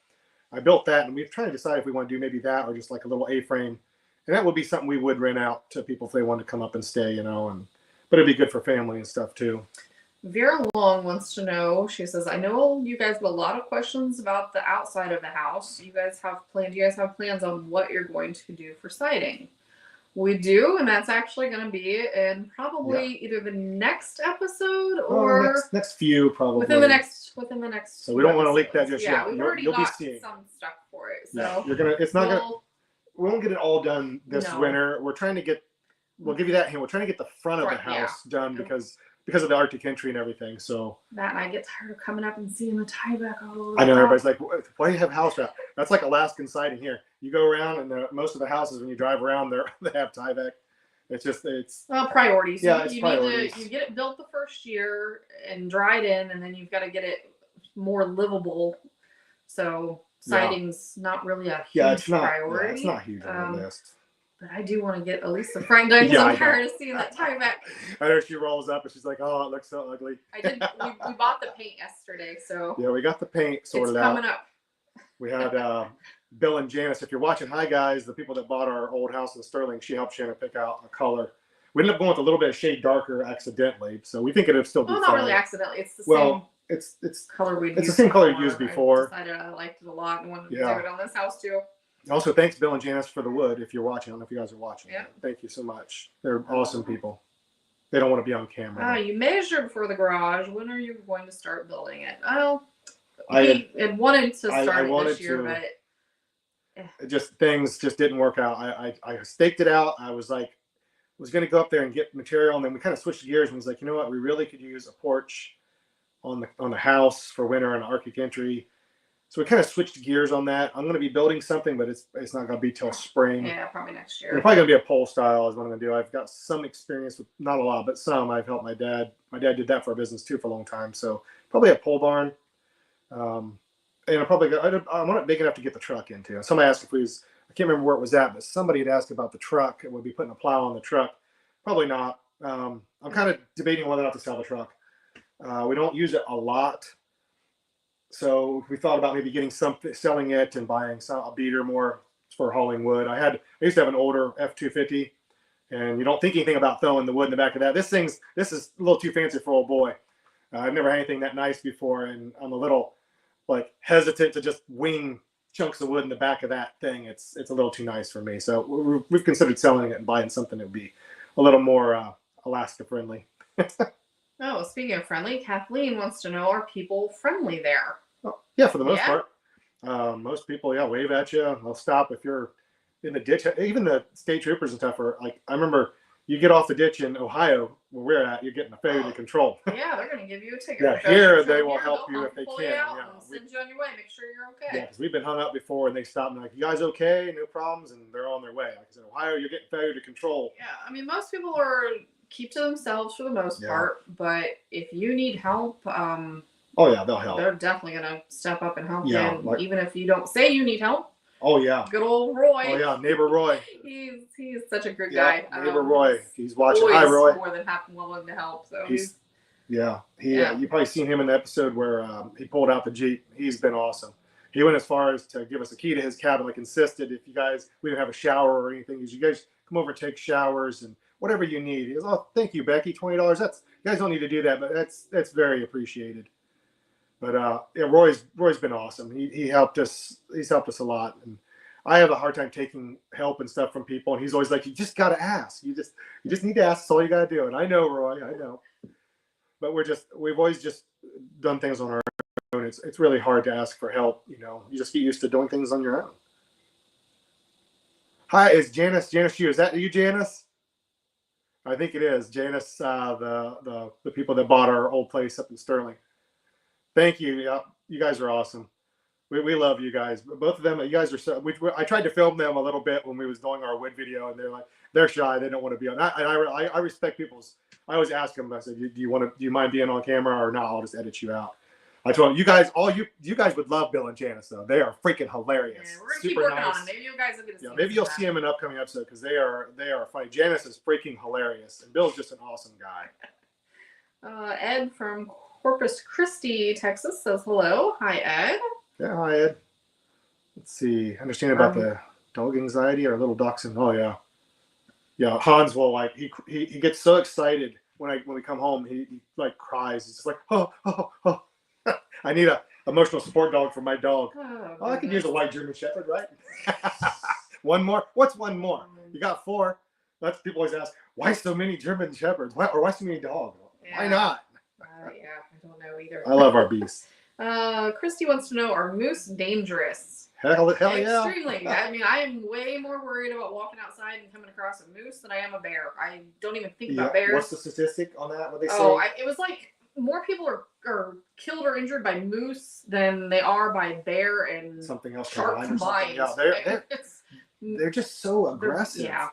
S1: I built that, and we're trying to decide if we want to do maybe that or just like a little A-frame. And that would be something we would rent out to people if they wanted to come up and stay, but it'd be good for family and stuff too.
S2: Vera Long wants to know, she says, I know you guys have a lot of questions about the outside of the house. Do you guys have plans on what you're going to do for siding? We do, and that's actually going to be in probably either the next episode or
S1: next few, probably
S2: within the next.
S1: So we don't want to leak that just yet.
S2: We've already got some stuff for it. So
S1: we won't get it all done this winter. We're trying to get. We'll give you that hint. We're trying to get the front of the house done because of the Arctic entry and everything. So
S2: that, and I get tired of coming up and seeing the tie back all over.
S1: I know everybody's like, why do you have house wrap? That's like Alaskan siding here. You go around, and most of the houses when you drive around, they have tie back. It's
S2: priorities.
S1: Yeah,
S2: you
S1: priorities.
S2: You get it built the first year and dried in, and then you've got to get it more livable. So siding's not really a huge priority.
S1: Yeah, it's not huge on the list.
S2: But I do want to get at least the frame done because I'm tired of seeing that tie back.
S1: I know she rolls up and she's like, "Oh, it looks so ugly."
S2: We bought the paint yesterday, so
S1: yeah, we got the paint sorted out.
S2: It's coming up.
S1: We had Bill and Janice. If you're watching, hi guys, the people that bought our old house in Sterling. She helped Shannon pick out a color. We ended up going with a little bit of shade darker accidentally, so we think it'll still be fine.
S2: Not really accidentally. It's the same.
S1: It's
S2: color we'd
S1: It's the same color you used before.
S2: I decided I liked it a lot and wanted to do it on this house too.
S1: Also, thanks Bill and Janice for the wood. If you're watching, I don't know if you guys are watching.
S2: Yeah.
S1: Thank you so much. They're awesome people. They don't want to be on camera.
S2: You measured for the garage. When are you going to start building it? I had wanted to start it this year, but
S1: things didn't work out. I staked it out. I was going to go up there and get material, and then we kind of switched gears and was like, you know what, we really could use a porch on the house for winter and Arctic entry. So we kind of switched gears on that. I'm going to be building something, but it's not going to be till spring.
S2: Yeah, probably next year.
S1: It's probably going to be a pole style is what I'm going to do. I've got some experience with, not a lot, but some. I've helped my dad. My dad did that for a business too for a long time. So probably a pole barn. And I want it big enough to get the truck into. Somebody asked if I can't remember where it was at, but somebody had asked about the truck. Would be putting a plow on the truck. Probably not. I'm kind of debating whether or not to sell the truck. We don't use it a lot. So we thought about maybe selling it and buying a beater more for hauling wood. I used to have an older F-250, and you don't think anything about throwing the wood in the back of that. This is a little too fancy for old boy. I've never had anything that nice before, and I'm a little like hesitant to just wing chunks of wood in the back of that thing. It's a little too nice for me. So we've considered selling it and buying something that would be a little more Alaska friendly.
S2: Oh, speaking of friendly, Kathleen wants to know, are people friendly there?
S1: Oh, yeah, for the most part. Most people, yeah, wave at you. They'll stop if you're in the ditch. Even the state troopers and stuff are like, I remember you get off the ditch in Ohio where we're at, you're getting a failure to control.
S2: Yeah, they're going to give you a ticket.
S1: Yeah, here they will help you if they can.
S2: Yeah, send you on your way. Make sure you're okay.
S1: Yeah, because we've been hung up before and they stop and they're like, you guys okay? No problems. And they're on their way. Like I said, Ohio, you're getting failure to control.
S2: Yeah, I mean, most people are keep to themselves for the most part. But if you need help,
S1: oh, yeah, they'll help.
S2: They're definitely going to step up and help you. And
S1: like,
S2: even if you don't say you need help.
S1: Oh, yeah.
S2: Good old Roy.
S1: Oh, yeah, neighbor Roy.
S2: He's such a good guy.
S1: Neighbor Roy. He's watching. Hi, Roy.
S2: More than willing to help. So
S1: you probably seen him in the episode where he pulled out the Jeep. He's been awesome. He went as far as to give us a key to his cabin. Like insisted, if you guys, we didn't have a shower or anything, you guys come over and take showers and whatever you need. He goes, oh, thank you, Becky, $20. You guys don't need to do that, but that's very appreciated. But yeah, Roy's been awesome. He helped us. He's helped us a lot. And I have a hard time taking help and stuff from people, and he's always like, "You just gotta ask. You just need to ask. That's all you gotta do." And I know, Roy, I know. But we've always just done things on our own. It's really hard to ask for help. You know, you just get used to doing things on your own. Hi, is Janice Hugh? Is that you, Janice? I think it is Janice. The people that bought our old place up in Sterling. Thank you. Yeah, you guys are awesome. We love you guys. Both of them, you guys are so. I tried to film them a little bit when we was doing our wood video, and they're shy. They don't want to be on. I respect people's. I always ask them. I said, do you mind being on camera or not? I'll just edit you out. I told them, you guys, you guys would love Bill and Janice though. They are freaking hilarious.
S2: Yeah, we're gonna keep working on them. Maybe you guys will get to see them.
S1: Maybe you'll see them in an upcoming episode because they are funny. Janice is freaking hilarious, and Bill's just an awesome guy.
S2: Ed from Corpus Christi, Texas says hello. Hi, Ed.
S1: Yeah, hi, Ed. Let's see. Understand about the dog anxiety or little dachshund. Oh, yeah. Yeah, Hans will he gets so excited when we come home. He like cries. He's just like, oh. I need a emotional support dog for my dog. Oh, I could use a white German Shepherd, right? One more? What's one more? You got 4. That's people always ask, why so many German Shepherds? Why so many dogs? Yeah. Why not?
S2: Yeah, I don't know either.
S1: I love our beasts.
S2: Christy wants to know, are moose dangerous?
S1: Hell yeah.
S2: Extremely. I mean, I am way more worried about walking outside and coming across a moose than I am a bear. I don't even think about bears.
S1: What's the statistic on that? What they say?
S2: It was like more people are killed or injured by moose than they are by bear and
S1: something else
S2: shark combined.
S1: Yeah, they're just so aggressive.
S2: Yeah.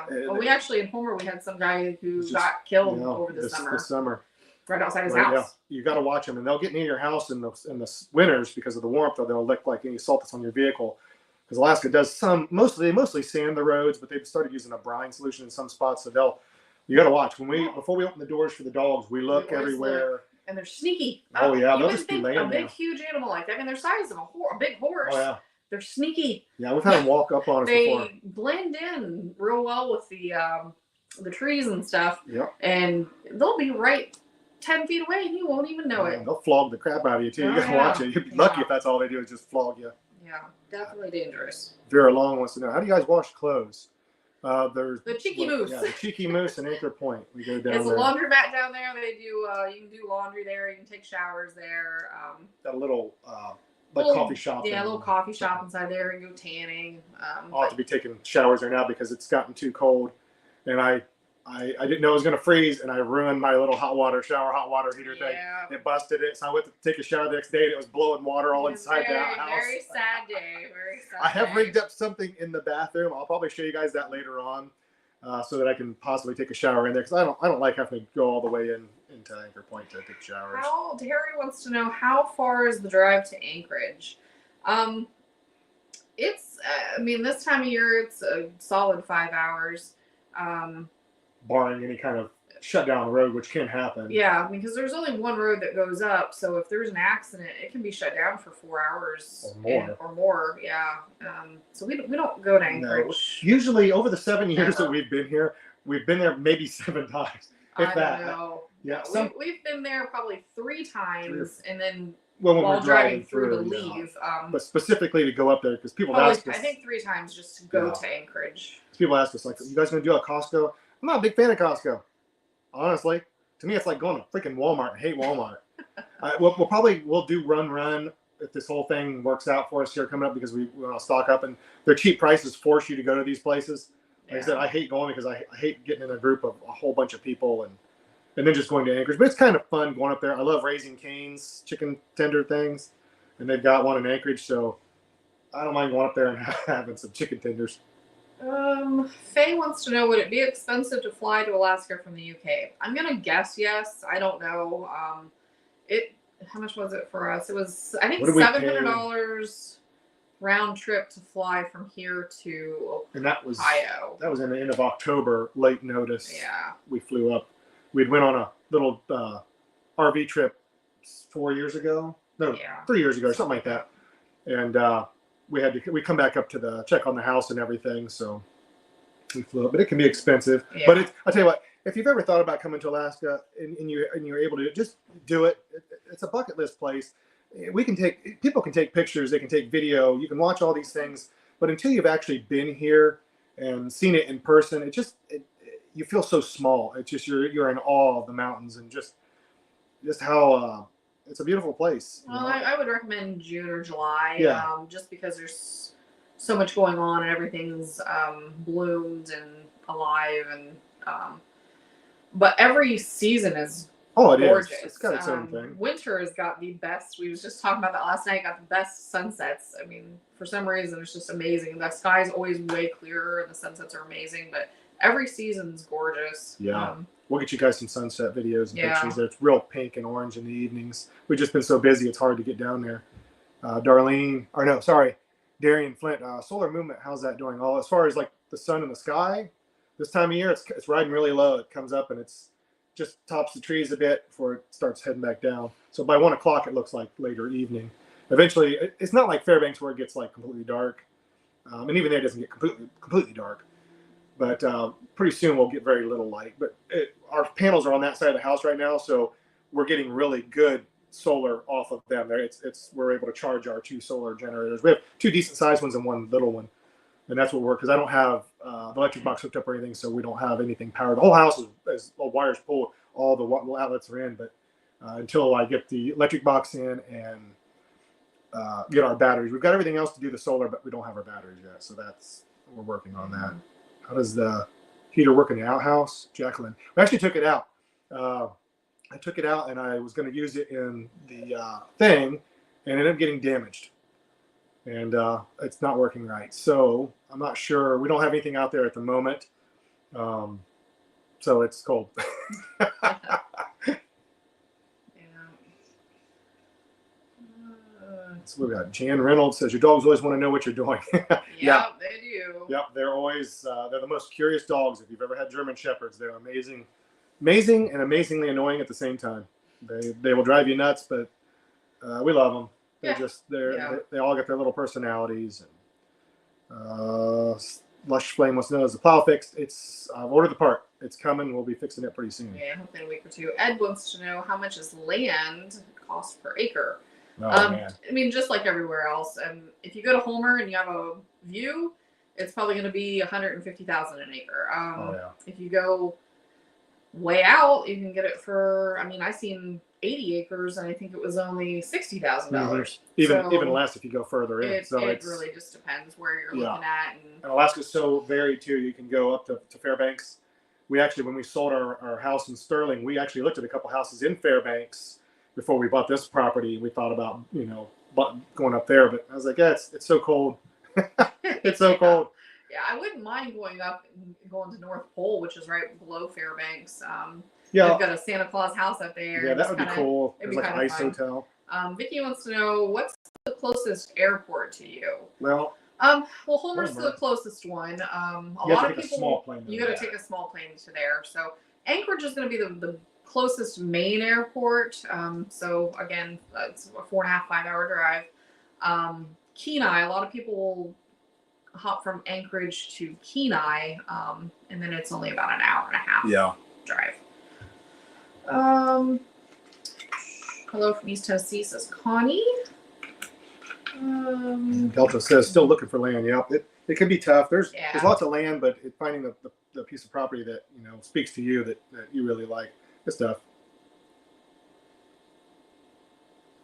S2: Well, we actually in Homer we had some guy who got killed over the summer.
S1: This summer.
S2: Right outside his house. Yeah.
S1: You got to watch them, and they'll get near your house in the winters because of the warmth. Or they'll lick like any salt that's on your vehicle. Because Alaska does mostly sand the roads, but they've started using a brine solution in some spots. So you got to watch before we open the doors for the dogs. We look everywhere.
S2: And they're sneaky.
S1: Oh yeah, they'll just be laying
S2: there. A big, huge animal like that. I mean, they're size of a big horse. Oh yeah. They're sneaky.
S1: Yeah, we've had them walk up on us before.
S2: They blend in real well with the trees and stuff.
S1: Yeah.
S2: And they'll be right 10 feet away and you won't even know it.
S1: They'll flog the crap out of you too. You gotta watch it. You'd be lucky if that's all they do is just flog you.
S2: Yeah, definitely dangerous.
S1: Vera Long wants to know, how do you guys wash clothes? There's
S2: the Cheeky Moose.
S1: Yeah, the Cheeky Moose and Anchor Point. We go down
S2: It's
S1: there.
S2: a laundromat down there. They do. You can do laundry there. You can take showers there.
S1: Got a little coffee shop.
S2: Yeah, a little coffee shop inside there and go tanning.
S1: I'll have to be taking showers there now because it's gotten too cold, and I didn't know it was going to freeze, and I ruined my little hot water heater thing. It busted it, so I went to take a shower the next day, and it was blowing water all inside the house.
S2: Very sad day. Very sad.
S1: I have rigged up something in the bathroom. I'll probably show you guys that later on, so that I can possibly take a shower in there because I don't like having to go all the way into Anchor Point to take showers.
S2: Terry wants to know how far is the drive to Anchorage? It's I mean this time of year it's a solid 5 hours.
S1: Barring any kind of shutdown on the road, which can happen.
S2: Yeah, because there's only one road that goes up, so if there's an accident, it can be shut down for 4 hours or more. Yeah. So we don't go to Anchorage.
S1: No. Usually, over the 7 years that we've been here, we've been there maybe 7 times, if that.
S2: Know.
S1: Yeah,
S2: we've been there probably 3 times, and then
S1: when
S2: while
S1: we're
S2: driving through to
S1: yeah.
S2: leave.
S1: But specifically to go up there, because people
S2: probably,
S1: ask us.
S2: I think 3 times just to go to Anchorage.
S1: People ask us, like, you guys going to do a Costco? I'm not a big fan of Costco. Honestly, to me, it's like going to freaking Walmart. I hate Walmart. We'll do run if this whole thing works out for us here coming up, because we want to stock up, and their cheap prices force you to go to these places. Like I said, I hate going because I hate getting in a group of a whole bunch of people and then just going to Anchorage. But it's kind of fun going up there. I love Raising Cane's chicken tender things, and they've got one in Anchorage, so I don't mind going up there and having some chicken tenders.
S2: Faye wants to know, would it be expensive to fly to Alaska from the UK? I'm gonna guess yes. I don't know. How much was it for us? It was, I think, $700 round trip to fly from here to Ohio. That was
S1: in the end of October, late notice.
S2: Yeah.
S1: We flew up. We went on a little RV trip 4 years ago. No, 3 years ago, or something like that. And we come back up to check on the house and everything. So we flew up, but it can be expensive. Yeah. But I'll tell you what, if you've ever thought about coming to Alaska and you're able to just do it, it's a bucket list place. People can take pictures, they can take video, you can watch all these things, but until you've actually been here and seen it in person, you feel so small. It's just you're in awe of the mountains and just how it's a beautiful place.
S2: Well, I would recommend June or July, just because there's so much going on and everything's bloomed and alive, and but every season is gorgeous.
S1: It's got its own thing.
S2: Winter has got the best. We was just talking about that last night. Got the best sunsets. I mean, for some reason, it's just amazing. The sky is always way clearer, and the sunsets are amazing. But every season's gorgeous.
S1: Yeah. We'll get you guys some sunset videos and pictures. It's real pink and orange in the evenings. We've just been so busy, it's hard to get down there. Darian Flint, solar movement, how's that doing? As far as like the sun in the sky, this time of year, it's riding really low. It comes up and it's just tops the trees a bit before it starts heading back down. So by 1 o'clock, it looks like later evening. Eventually, it's not like Fairbanks where it gets like completely dark. And even there, it doesn't get completely dark. But pretty soon we'll get very little light. But our panels are on that side of the house right now, so we're getting really good solar off of them. There, we're able to charge our 2 solar generators. We have 2 decent sized ones and 1 little one, and that's what we're, because I don't have the electric box hooked up or anything, so we don't have anything powered. The whole house is wires pull, all the outlets are in, but until I get the electric box in and get our batteries, we've got everything else to do the solar, but we don't have our batteries yet. So we're working on that. How does the heater work in the outhouse, Jacqueline? We actually took it out. I took it out and I was going to use it in the thing, and ended up getting damaged. And it's not working right. So I'm not sure. We don't have anything out there at the moment. So it's cold. So we got Jan Reynolds says, your dogs always want to know what you're doing.
S2: Yeah, they do.
S1: Yep, they're always, they're the most curious dogs. If you've ever had German Shepherds, they're amazing and amazingly annoying at the same time. They will drive you nuts, but we love them. They all get their little personalities. And Lush Flame wants to know, is the plow fixed? I've ordered the part. It's coming. We'll be fixing it pretty soon.
S2: Yeah, hopefully in a week or 2. Ed wants to know, how much is land cost per acre?
S1: Man.
S2: I mean, just like everywhere else. If you go to Homer and you have a view, it's probably going to be $150,000 an acre. If you go way out, you can get it for, I seen 80 acres and I think it was only $60,000.
S1: Even less if you go further in.
S2: It really just depends where you're looking at.
S1: And Alaska's so varied too. You can go up to Fairbanks. We actually, when we sold our house in Sterling, we actually looked at a couple houses in Fairbanks before we bought this property. We thought about, going up there, but I was like, it's so cold. It's so cold.
S2: Yeah, I wouldn't mind going up and going to North Pole, which is right below Fairbanks. They've got a Santa Claus house up there.
S1: Yeah, that would be cool. It's like an ice hotel.
S2: Vicky wants to know, what's the closest airport to you?
S1: Well,
S2: Homer's the closest one. A lot of people, you got to take a small plane to there. So Anchorage is going to be the closest main airport. So again, it's a 4.5, 5 hour drive. Kenai, a lot of people will hop from Anchorage to Kenai, and then it's only about an hour and a half drive. Hello from East Tennessee, says Connie.
S1: Delta says still looking for land. Yep, it can be tough. There's lots of land, but finding the piece of property that speaks to you that you really like. It's tough.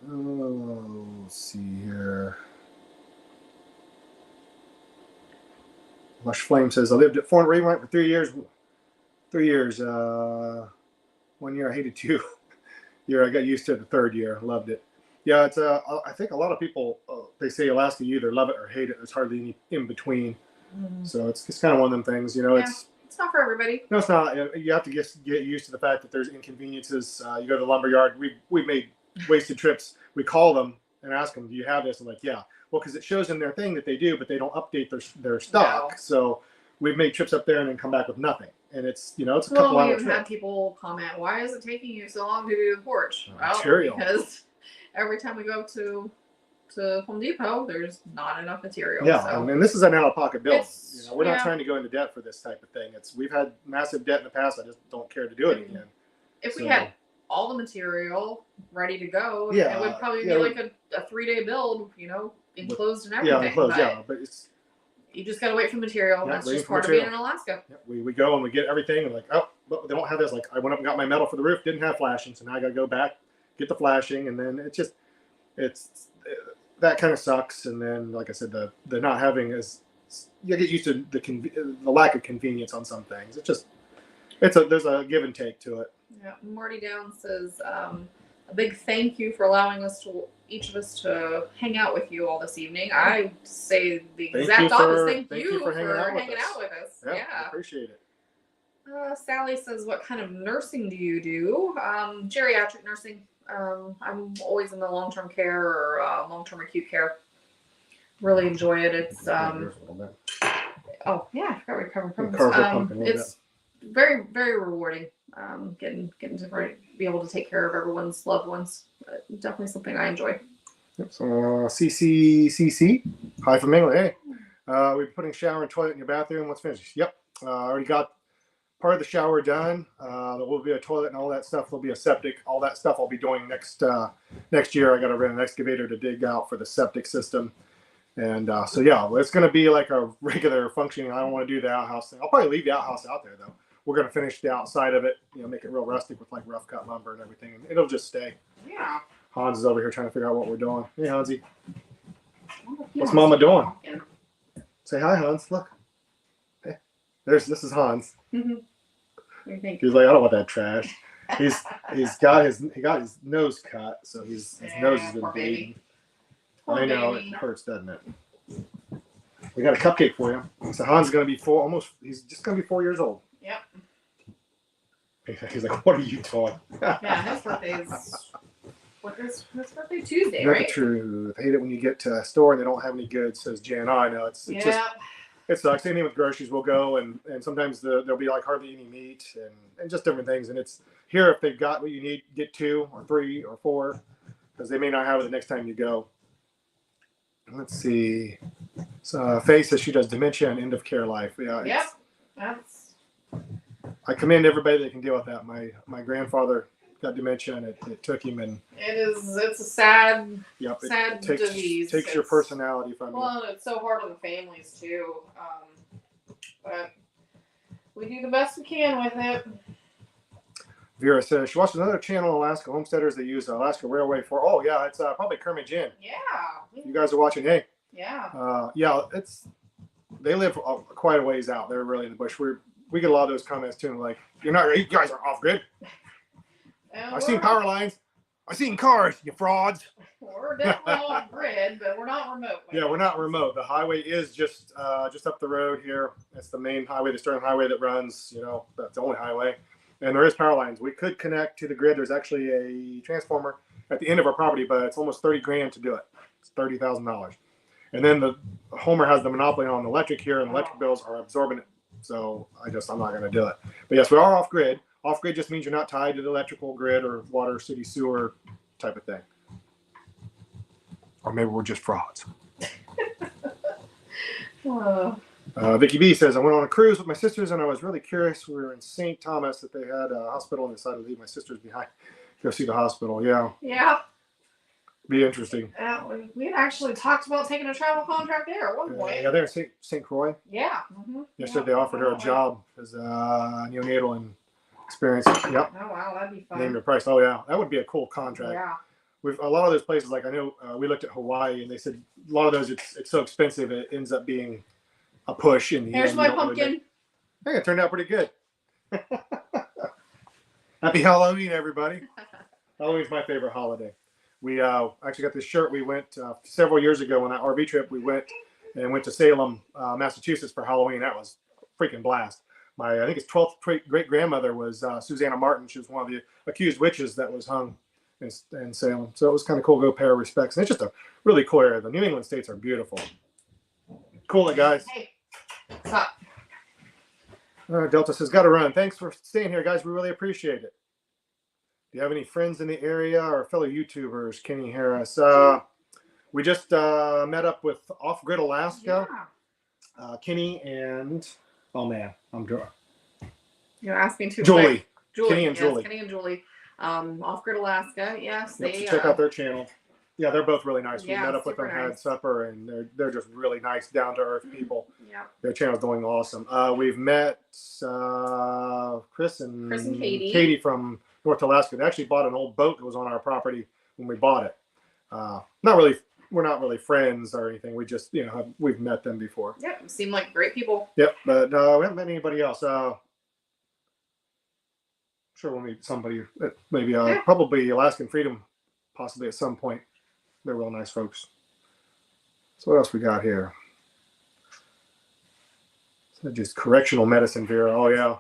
S1: Oh, let's see here. Lush Flame says I lived at Fort Ray for 3 years. 3 years. 1 year I hated 2 year I got used to it the 3rd year. Loved it. Yeah, it's I think a lot of people they say Alaska, you either love it or hate it. There's hardly any in between. So it's kind of one of them things,
S2: It's not for everybody.
S1: No, it's not. You have to get used to the fact that there's inconveniences. You go to the lumber yard. We've made wasted trips. We call them and ask them, "Do you have this?" And like, yeah. Well, because it shows in their thing that they do, but they don't update their stock. No. So we've made trips up there and then come back with nothing. And it's it's a couple hours.
S2: We've had people comment, "Why is it taking you so long to do the porch?"
S1: Material.
S2: Because every time we go to Home Depot, there's not enough material.
S1: Yeah,
S2: so.
S1: and this is an out-of-pocket bill. We're not trying to go into debt for this type of thing. We've had massive debt in the past. I just don't care to do it again.
S2: If we had all the material ready to go, it would probably be like a 3-day build, enclosed and everything.
S1: Yeah, enclosed, but it's...
S2: You just gotta wait for the material. That's just part of being in Alaska.
S1: Yeah, we go and we get everything, and like, oh, but they don't have this. Like, I went up and got my metal for the roof, didn't have flashing, so now I gotta go back, get the flashing, and then that kind of sucks. And then, like I said, the not having is, you get used to the lack of convenience on some things. There's a give and take to it.
S2: Yeah, Marty Down says a big thank you for allowing each of us to hang out with you all this evening. I say the exact opposite. Thank you for hanging out with us. Yeah,
S1: I appreciate it.
S2: Sally says, "What kind of nursing do you do?" Geriatric nursing. I'm always in the long-term care or long-term acute care. Really enjoy it. It's oh yeah, I forgot we covered it's very, very rewarding. Getting to be able to take care of everyone's loved ones. Definitely something I enjoy.
S1: Yep. So CCCC, hi from England. Hey, we're putting shower and toilet in your bathroom. What's finished? Yep. Already got part of the shower done. There will be a toilet and all that stuff. There'll be a septic. All that stuff I'll be doing next year. I got to rent an excavator to dig out for the septic system. And so yeah, it's going to be like a regular functioning. I don't want to do the outhouse thing. I'll probably leave the outhouse out there though. We're going to finish the outside of it, make it real rustic with like rough cut lumber and everything. And it'll just stay.
S2: Yeah.
S1: Hans is over here trying to figure out what we're doing. Hey, Hansie. What's Mama doing? Say hi, Hans. Look. Hey, this is Hans.
S2: Mm-hmm. What do you think?
S1: He's like, I don't want that trash. He got his nose cut, so his nose has been bleeding. I know it hurts, doesn't it? We got a cupcake for you. So Hans is going to be he's just going to be 4 years old.
S2: Yep.
S1: He's like, what are you doing?
S2: Yeah, his birthday's his birthday Tuesday,
S1: Not
S2: right?
S1: the truth. I hate it when you get to a store and they don't have any goods, says Jan. I know it sucks. Same thing with groceries. We'll go and sometimes there'll be like hardly any meat and just different things. And it's here, if they've got what you need, get 2 or 3 or 4 because they may not have it the next time you go. Let's see. So Faye says she does dementia and end of care life. Yeah.
S2: Yep.
S1: I commend everybody that can deal with that. My grandfather got dementia and it took him, and
S2: it's a sad disease.
S1: Takes your personality from you.
S2: Well, it's so hard on the families too. But we do the best we can with it.
S1: Vera says she watches another channel, Alaska Homesteaders. They use Alaska Railway for. Oh yeah, it's probably Kermit Jin.
S2: Yeah.
S1: You guys are watching. Hey.
S2: Yeah.
S1: They live quite a ways out. They're really in the bush. We get a lot of those comments too, like you guys are off grid. I've seen power lines. I've seen cars. You frauds.
S2: We're definitely off grid, but we're not remote.
S1: Yeah, we're not remote. The highway is just up the road here. It's the main highway, the Stern Highway that runs. That's the only highway. And there is power lines. We could connect to the grid. There's actually a transformer at the end of our property, but it's almost $30,000 to do it. It's $30,000. And then the Homer has the monopoly on electric here, and electric bills are absorbent. So I'm not going to do it. But yes, we are off grid. Off grid just means you're not tied to the electrical grid or water, city, sewer type of thing. Or maybe we're just frauds. Vicky B says, I went on a cruise with my sisters and I was really curious. We were in St. Thomas that they had a hospital and decided to leave my sisters behind. Go see the hospital. Yeah.
S2: Yeah.
S1: Be interesting.
S2: We had actually talked about taking a travel contract there at one point.
S1: Yeah, they're in St. Croix.
S2: Yeah. Mm-hmm.
S1: Yesterday they offered her a job as neonatal and experience. Yep.
S2: Oh wow, that'd be fun.
S1: Name your price. Oh yeah, that would be a cool contract.
S2: Yeah.
S1: With a lot of those places, like I know we looked at Hawaii and they said a lot of those it's so expensive it ends up being a push in the
S2: Here's
S1: end.
S2: my pumpkin.
S1: Hey, it turned out pretty good. Happy Halloween, everybody. Halloween's my favorite holiday. We actually got this shirt. We went several years ago on that RV trip. We went to Salem, Massachusetts for Halloween. That was a freaking blast. I think his 12th great grandmother was Susanna Martin. She was one of the accused witches that was hung in Salem. So it was kind of cool to go pay our respects. And it's just a really cool area. The New England states are beautiful. Cool it, guys.
S2: Hey, stop.
S1: Delta says, got to run. Thanks for staying here, guys. We really appreciate it. Do you have any friends in the area or fellow YouTubers? Kenny Harris. We just met up with Off Grid Alaska. Yeah. Kenny and, oh man, I'm drunk.
S2: You're asking too
S1: Julie.
S2: Julie.
S1: Kenny and Julie.
S2: Kenny and Julie. Off Grid Alaska. Yes.
S1: Yep, so check out their channel. Yeah, they're both really nice.
S2: Yeah,
S1: we met up with them, had supper, and they're just really nice, down to earth people.
S2: Yeah.
S1: Their channel's doing awesome. We've met Chris and Katie from North Alaska. They actually bought an old boat that was on our property when we bought it. We're not really friends or anything. We just, we've met them before.
S2: Yep, seem like great people.
S1: Yep, but we haven't met anybody else. Sure we'll meet somebody, maybe probably Alaskan Freedom, possibly at some point. They're real nice folks. So what else we got here? So just correctional medicine, Vera. Oh yeah,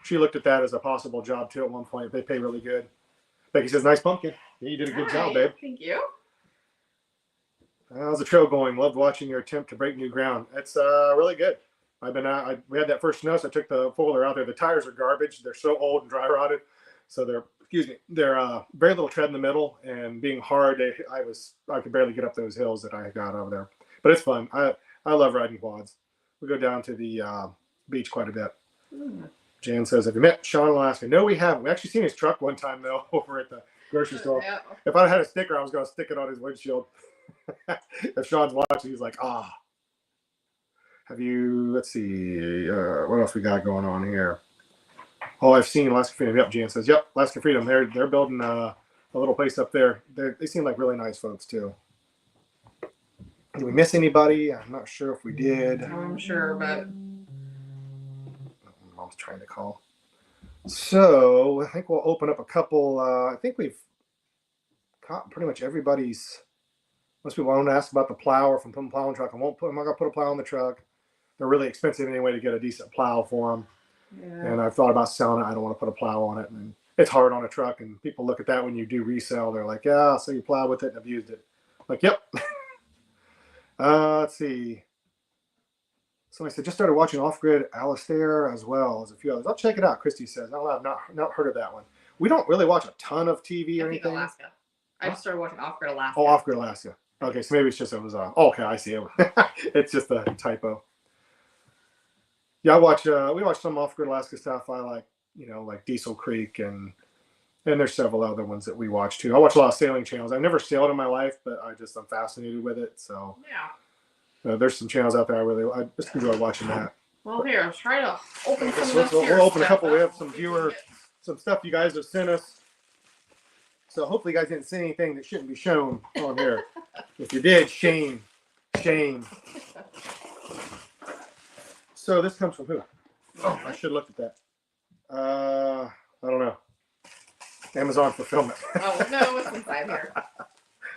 S1: she looked at that as a possible job too at one point. They pay really good. Becky says, "Nice pumpkin. Yeah, you did a good job, babe."
S2: Thank you.
S1: How's the trail going? Loved watching your attempt to break new ground. It's really good. I've been we had that first snow, so I took the four-wheeler out there. The tires are garbage. They're so old and dry rotted, so they're very little tread in the middle, and being hard, I could barely get up those hills that I got over there. But it's fun. I love riding quads. We go down to the beach quite a bit. Jan says, "Have you met Sean in Alaska?" No, we haven't. We actually seen his truck one time though over at the grocery store. Yeah. If I had a sticker, I was going to stick it on his windshield. If Sean's watching, he's like, "Ah." Have you? Let's see. What else we got going on here? Oh, I've seen Alaskan Freedom. Yep, Jan says, "Yep, Alaskan Freedom. They're building a little place up there. They seem like really nice folks too." Did we miss anybody? I'm not sure if we did.
S2: I'm sure, but
S1: Mom's trying to call. So I think we'll open up a couple. I think we've caught pretty much everybody's. Most people want to ask about the plow or from putting plow in the truck. I'm not gonna put a plow in the truck. They're really expensive anyway to get a decent plow for them. Yeah. And I've thought about selling it. I don't want to put a plow on it, and it's hard on a truck. And people look at that when you do resell. They're like, "Yeah, so you plow with it and have used it." Like, yep. Let's see. Somebody said just started watching Off Grid Alastair as well as a few others. I'll check it out. Christy says, I've not heard of that one. We don't really watch a ton of TV or anything.
S2: Alaska. I just started watching Off Grid Alaska.
S1: Oh, Off Grid Alaska. Okay, so maybe it's just okay, I see it. It's just a typo. Yeah, we watch some Off Grid Alaska stuff. I like, like Diesel Creek and there's several other ones that we watch too. I watch a lot of sailing channels. I've never sailed in my life, but I'm fascinated with it. So yeah, there's some channels out there I just enjoy watching that.
S2: Well, here, I'll try to open some of
S1: we'll open a couple. We have some some stuff you guys have sent us. So hopefully you guys didn't see anything that shouldn't be shown on here. If you did, shame. So this comes from who? Oh, I should have looked at that. I don't know. Amazon fulfillment.
S2: Oh, no, it's inside here.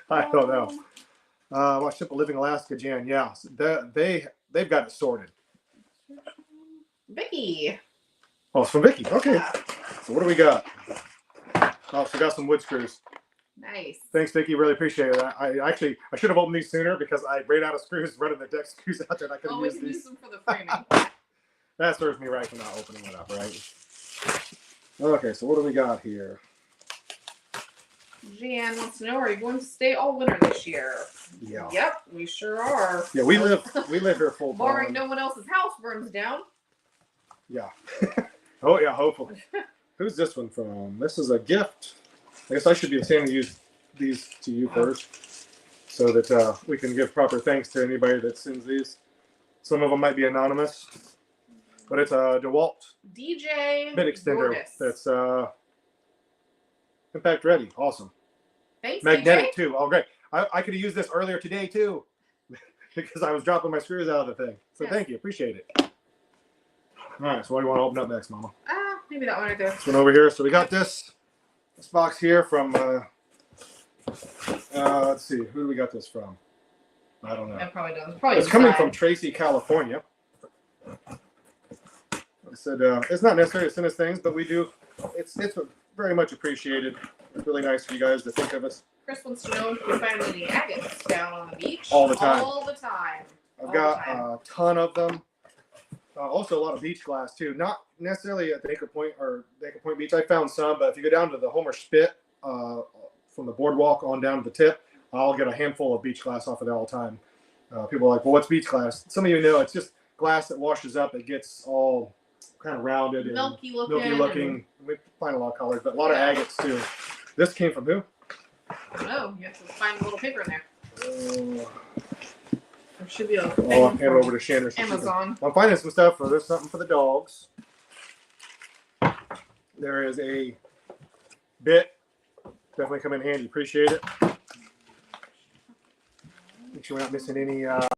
S1: I don't know. Watch Simple Living Alaska, Jan. Yeah, so they've got it sorted.
S2: Vicky.
S1: Oh, it's from Vicky. Okay. Yeah. So what do we got? Oh, so we got some wood screws.
S2: Nice.
S1: Thanks, Vicky. Really appreciate it. I should have opened these sooner because I ran out of screws running the deck screws out there. And I couldn't use these.
S2: Use them for the framing.
S1: That serves me right for not opening it up, right? Okay, so what do we got here?
S2: Jan wants to know, are you going to stay all winter this year?
S1: Yeah.
S2: Yep, we sure are.
S1: Yeah, we live here full time.
S2: Barring no one else's house burns down.
S1: Yeah. Oh yeah, hopefully. Who's this one from? This is a gift. I guess I should be the same to use these to you first, so that we can give proper thanks to anybody that sends these. Some of them might be anonymous, but it's a DeWalt
S2: DJ
S1: bit extender
S2: Gorgas.
S1: that's impact ready. Awesome.
S2: Thanks,
S1: Magnetic
S2: DJ.
S1: too. Oh, great. I could have used this earlier today too, because I was dropping my screws out of the thing. So thank you. Appreciate it. All right. So what do you want to open up next, Mama?
S2: Maybe that one right there.
S1: This one over here. So we got this box here from, let's see. Who do we got this from? I don't know.
S2: It probably does. Probably
S1: It's coming from Tracy, California. I said, it's not necessary to send us things, but we do. It's very much appreciated. It's really nice for you guys to think of us.
S2: Chris wants to know if you find any agates down on the beach.
S1: All the time.
S2: All the time.
S1: I've got a ton of them. Also a lot of beach glass too. Not necessarily at the Anchor Point or the Anchor Point Beach. I found some, but if you go down to the Homer Spit from the boardwalk on down to the tip, I'll get a handful of beach glass off of there all the time. People are like, well, what's beach glass? Some of you know it's just glass that washes up. It gets all kind of rounded and
S2: milky looking.
S1: We find a lot of colors, but a lot of agates too. This came from who?
S2: Oh, you have to find a little paper in there. There should be a
S1: I'll hand it over to Chandra.
S2: Amazon.
S1: I'm finding some stuff. There's something for the dogs. There is a bit. Definitely come in handy. Appreciate it. Make sure we're not missing any. I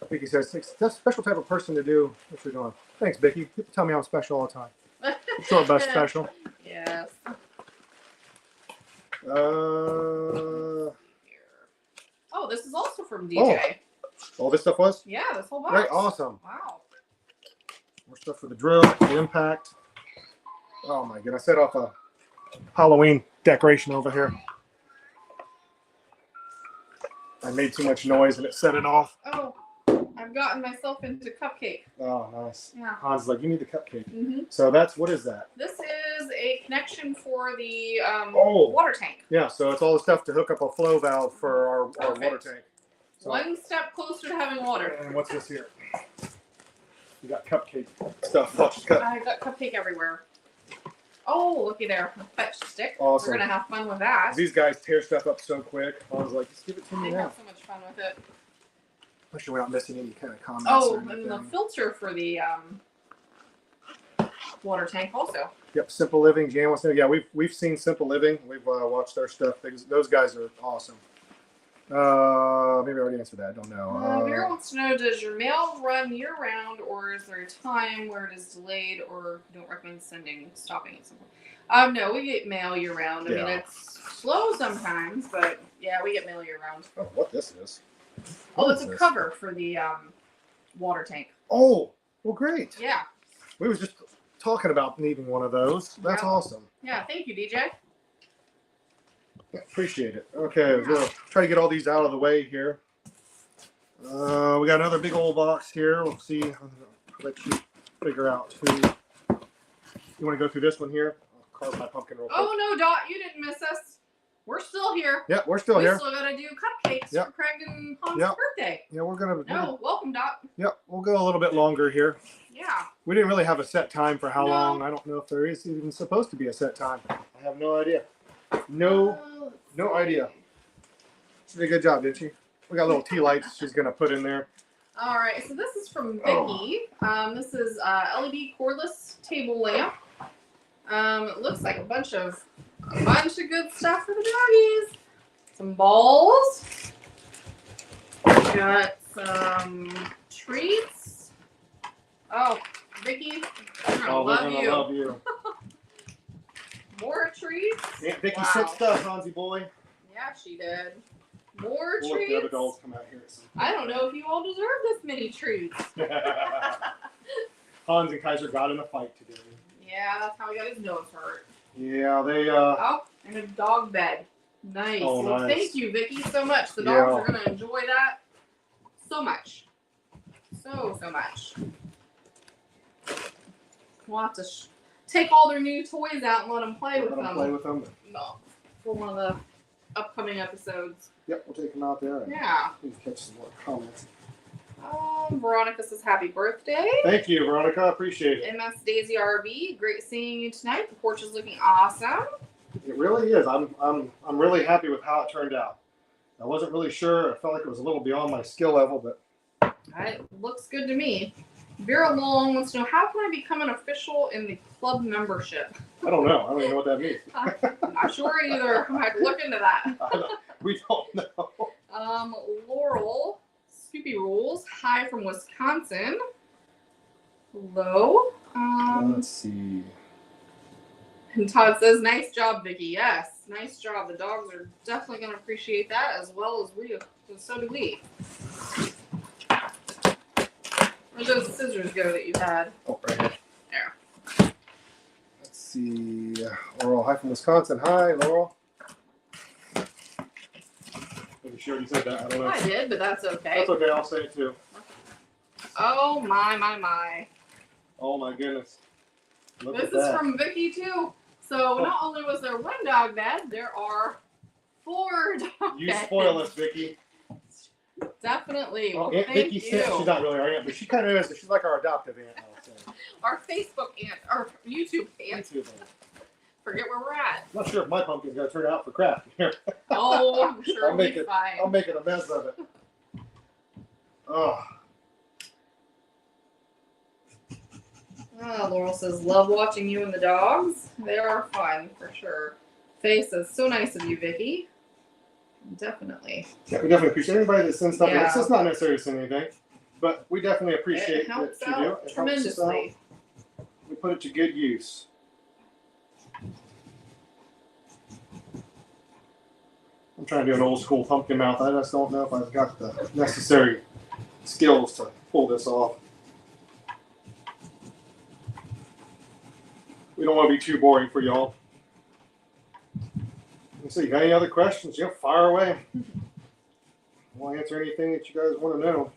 S1: think he says that's a special type of person to do what you're doing. Thanks, Vicky. People tell me I'm special all the time. I'm sure I'm best special.
S2: Yes. Oh, this is also from DJ.
S1: All this stuff was?
S2: Yeah, this whole box.
S1: Right, awesome.
S2: Wow.
S1: More stuff for the drill, the impact. Oh my goodness, I set off a Halloween decoration over here. I made too much noise and it set it off.
S2: Oh, I've gotten myself into cupcake.
S1: Oh, nice.
S2: Yeah.
S1: Hans like, you need the cupcake.
S2: Mm-hmm.
S1: So what is that?
S2: This is a connection for the
S1: Oh.
S2: water tank.
S1: Yeah, so it's all the stuff to hook up a flow valve for our water tank. So,
S2: One step closer to having water.
S1: and what's this here? You got cupcake stuff. Watch cut.
S2: I got cupcake everywhere. Oh, looky there. A fetch stick.
S1: Awesome.
S2: We're going to have fun with that.
S1: These guys tear stuff up so quick. I was like, just give it to
S2: I
S1: me
S2: have
S1: now.
S2: so much fun with it.
S1: Make sure we're not missing any kind of comments.
S2: Oh,
S1: or
S2: and
S1: anything.
S2: the filter for the water tank also.
S1: Yep, Simple Living. Jan wants to know. Yeah, we've seen Simple Living. We've watched their stuff. Those guys are awesome. Maybe I already answered that. I don't know.
S2: Vera wants to know, does your mail run year-round, or is there a time where it is delayed, or you don't recommend stopping at some point? No, we get mail year-round. I mean, it's slow sometimes, but yeah, we get mail year-round.
S1: I don't know what this is.
S2: It's a cover for the water tank.
S1: Oh, well, great.
S2: Yeah.
S1: We was just talking about needing one of those. That's awesome.
S2: Yeah, thank you, DJ.
S1: Yeah, appreciate it. Okay, we'll try to get all these out of the way here. We got another big old box here. We'll see. I'll let you figure out who. You want to go through this one here? I'll carve my pumpkin real quick.
S2: Oh, no, Dot, you didn't miss us. We're still here.
S1: Yeah, we're still
S2: we
S1: here.
S2: still got to do cupcakes for Craig and Hanz's birthday.
S1: Yeah, we're going to.
S2: No, welcome, Dot.
S1: Yep, we'll go a little bit longer here.
S2: Yeah.
S1: We didn't really have a set time for how long. I don't know if there is even supposed to be a set time. I have no idea. No idea. She did a good job, didn't she? We got little tea lights she's going to put in there.
S2: All right, so this is from Vicky. This is LED cordless table lamp. It looks like a bunch of good stuff for the doggies. Some balls. Got some treats. Oh, Vicky, I love you. More treats.
S1: Yeah, Vicky sent stuff, Hansi boy.
S2: Yeah, she did. More
S1: We'll let
S2: treats.
S1: the other dolls come out here.
S2: I don't know if you all deserve this many treats.
S1: Hans and Kaiser got in a fight today.
S2: Yeah, that's how he got his nose hurt.
S1: Yeah, they
S2: Oh, and a dog bed. Nice.
S1: Oh,
S2: well,
S1: nice.
S2: thank you, Vicky, so much. The dogs are going to enjoy that so much. So much. We'll have to take all their new toys out and let them play with them. No, for one of the upcoming episodes.
S1: Yep, we'll take them out there.
S2: Yeah.
S1: We can catch some more comments.
S2: Veronica says happy birthday.
S1: Thank you, Veronica. I appreciate it.
S2: MS Daisy RV, great seeing you tonight. The porch is looking awesome.
S1: It really is. I'm really happy with how it turned out. I wasn't really sure. I felt like it was a little beyond my skill level, but
S2: It looks good to me. Vera Long wants to know, how can I become an official in the club membership?
S1: I don't know. I don't even know what that means.
S2: I'm not sure either. I might look into that.
S1: We don't know.
S2: Laurel, Scoopy Rules, hi from Wisconsin. Hello.
S1: Let's see.
S2: And Todd says, nice job, Vicky. Yes, nice job. The dogs are definitely going to appreciate that as well as we. So do we. Where'd those scissors go that you had?
S1: Oh, right here.
S2: There.
S1: Let's see. Laurel, hi from Wisconsin. Hi, Laurel. Maybe she already said that. I don't know.
S2: I did, but that's okay.
S1: That's okay. I'll say it too.
S2: Oh, my.
S1: Oh, my goodness. Look
S2: This
S1: at
S2: is
S1: that.
S2: from Vicky, too. So not only was there one dog dead, there are 4 dogs
S1: You
S2: dead.
S1: spoil us, Vicky.
S2: Definitely. Well,
S1: Aunt
S2: thank
S1: Vicky
S2: you.
S1: said she's not really our aunt, but she kind of is. She's like our adoptive aunt. I'll say.
S2: Our Facebook aunt, our YouTube aunt.
S1: YouTube aunt.
S2: Forget where we're at.
S1: I'm not sure if my pumpkin's going to turn out for crap here.
S2: Oh, I'm sure
S1: I'll
S2: it'll
S1: make
S2: be
S1: it.
S2: fine.
S1: I'm making a mess of it. Oh.
S2: Laurel says, love watching you and the dogs. They are fun, for sure. Faye says, so nice of you, Vicky. Definitely.
S1: Yeah, we definitely appreciate anybody that sends stuff.
S2: Yeah.
S1: It's just not necessary to send anything, but we definitely appreciate
S2: It helps
S1: that you do.
S2: out
S1: It helps us
S2: tremendously.
S1: out. We put it to good use. I'm trying to do an old school pumpkin mouth. I just don't know if I've got the necessary skills to pull this off. We don't want to be too boring for y'all. Let's see, got any other questions? Yeah, fire away. I'll answer anything that you guys want to know.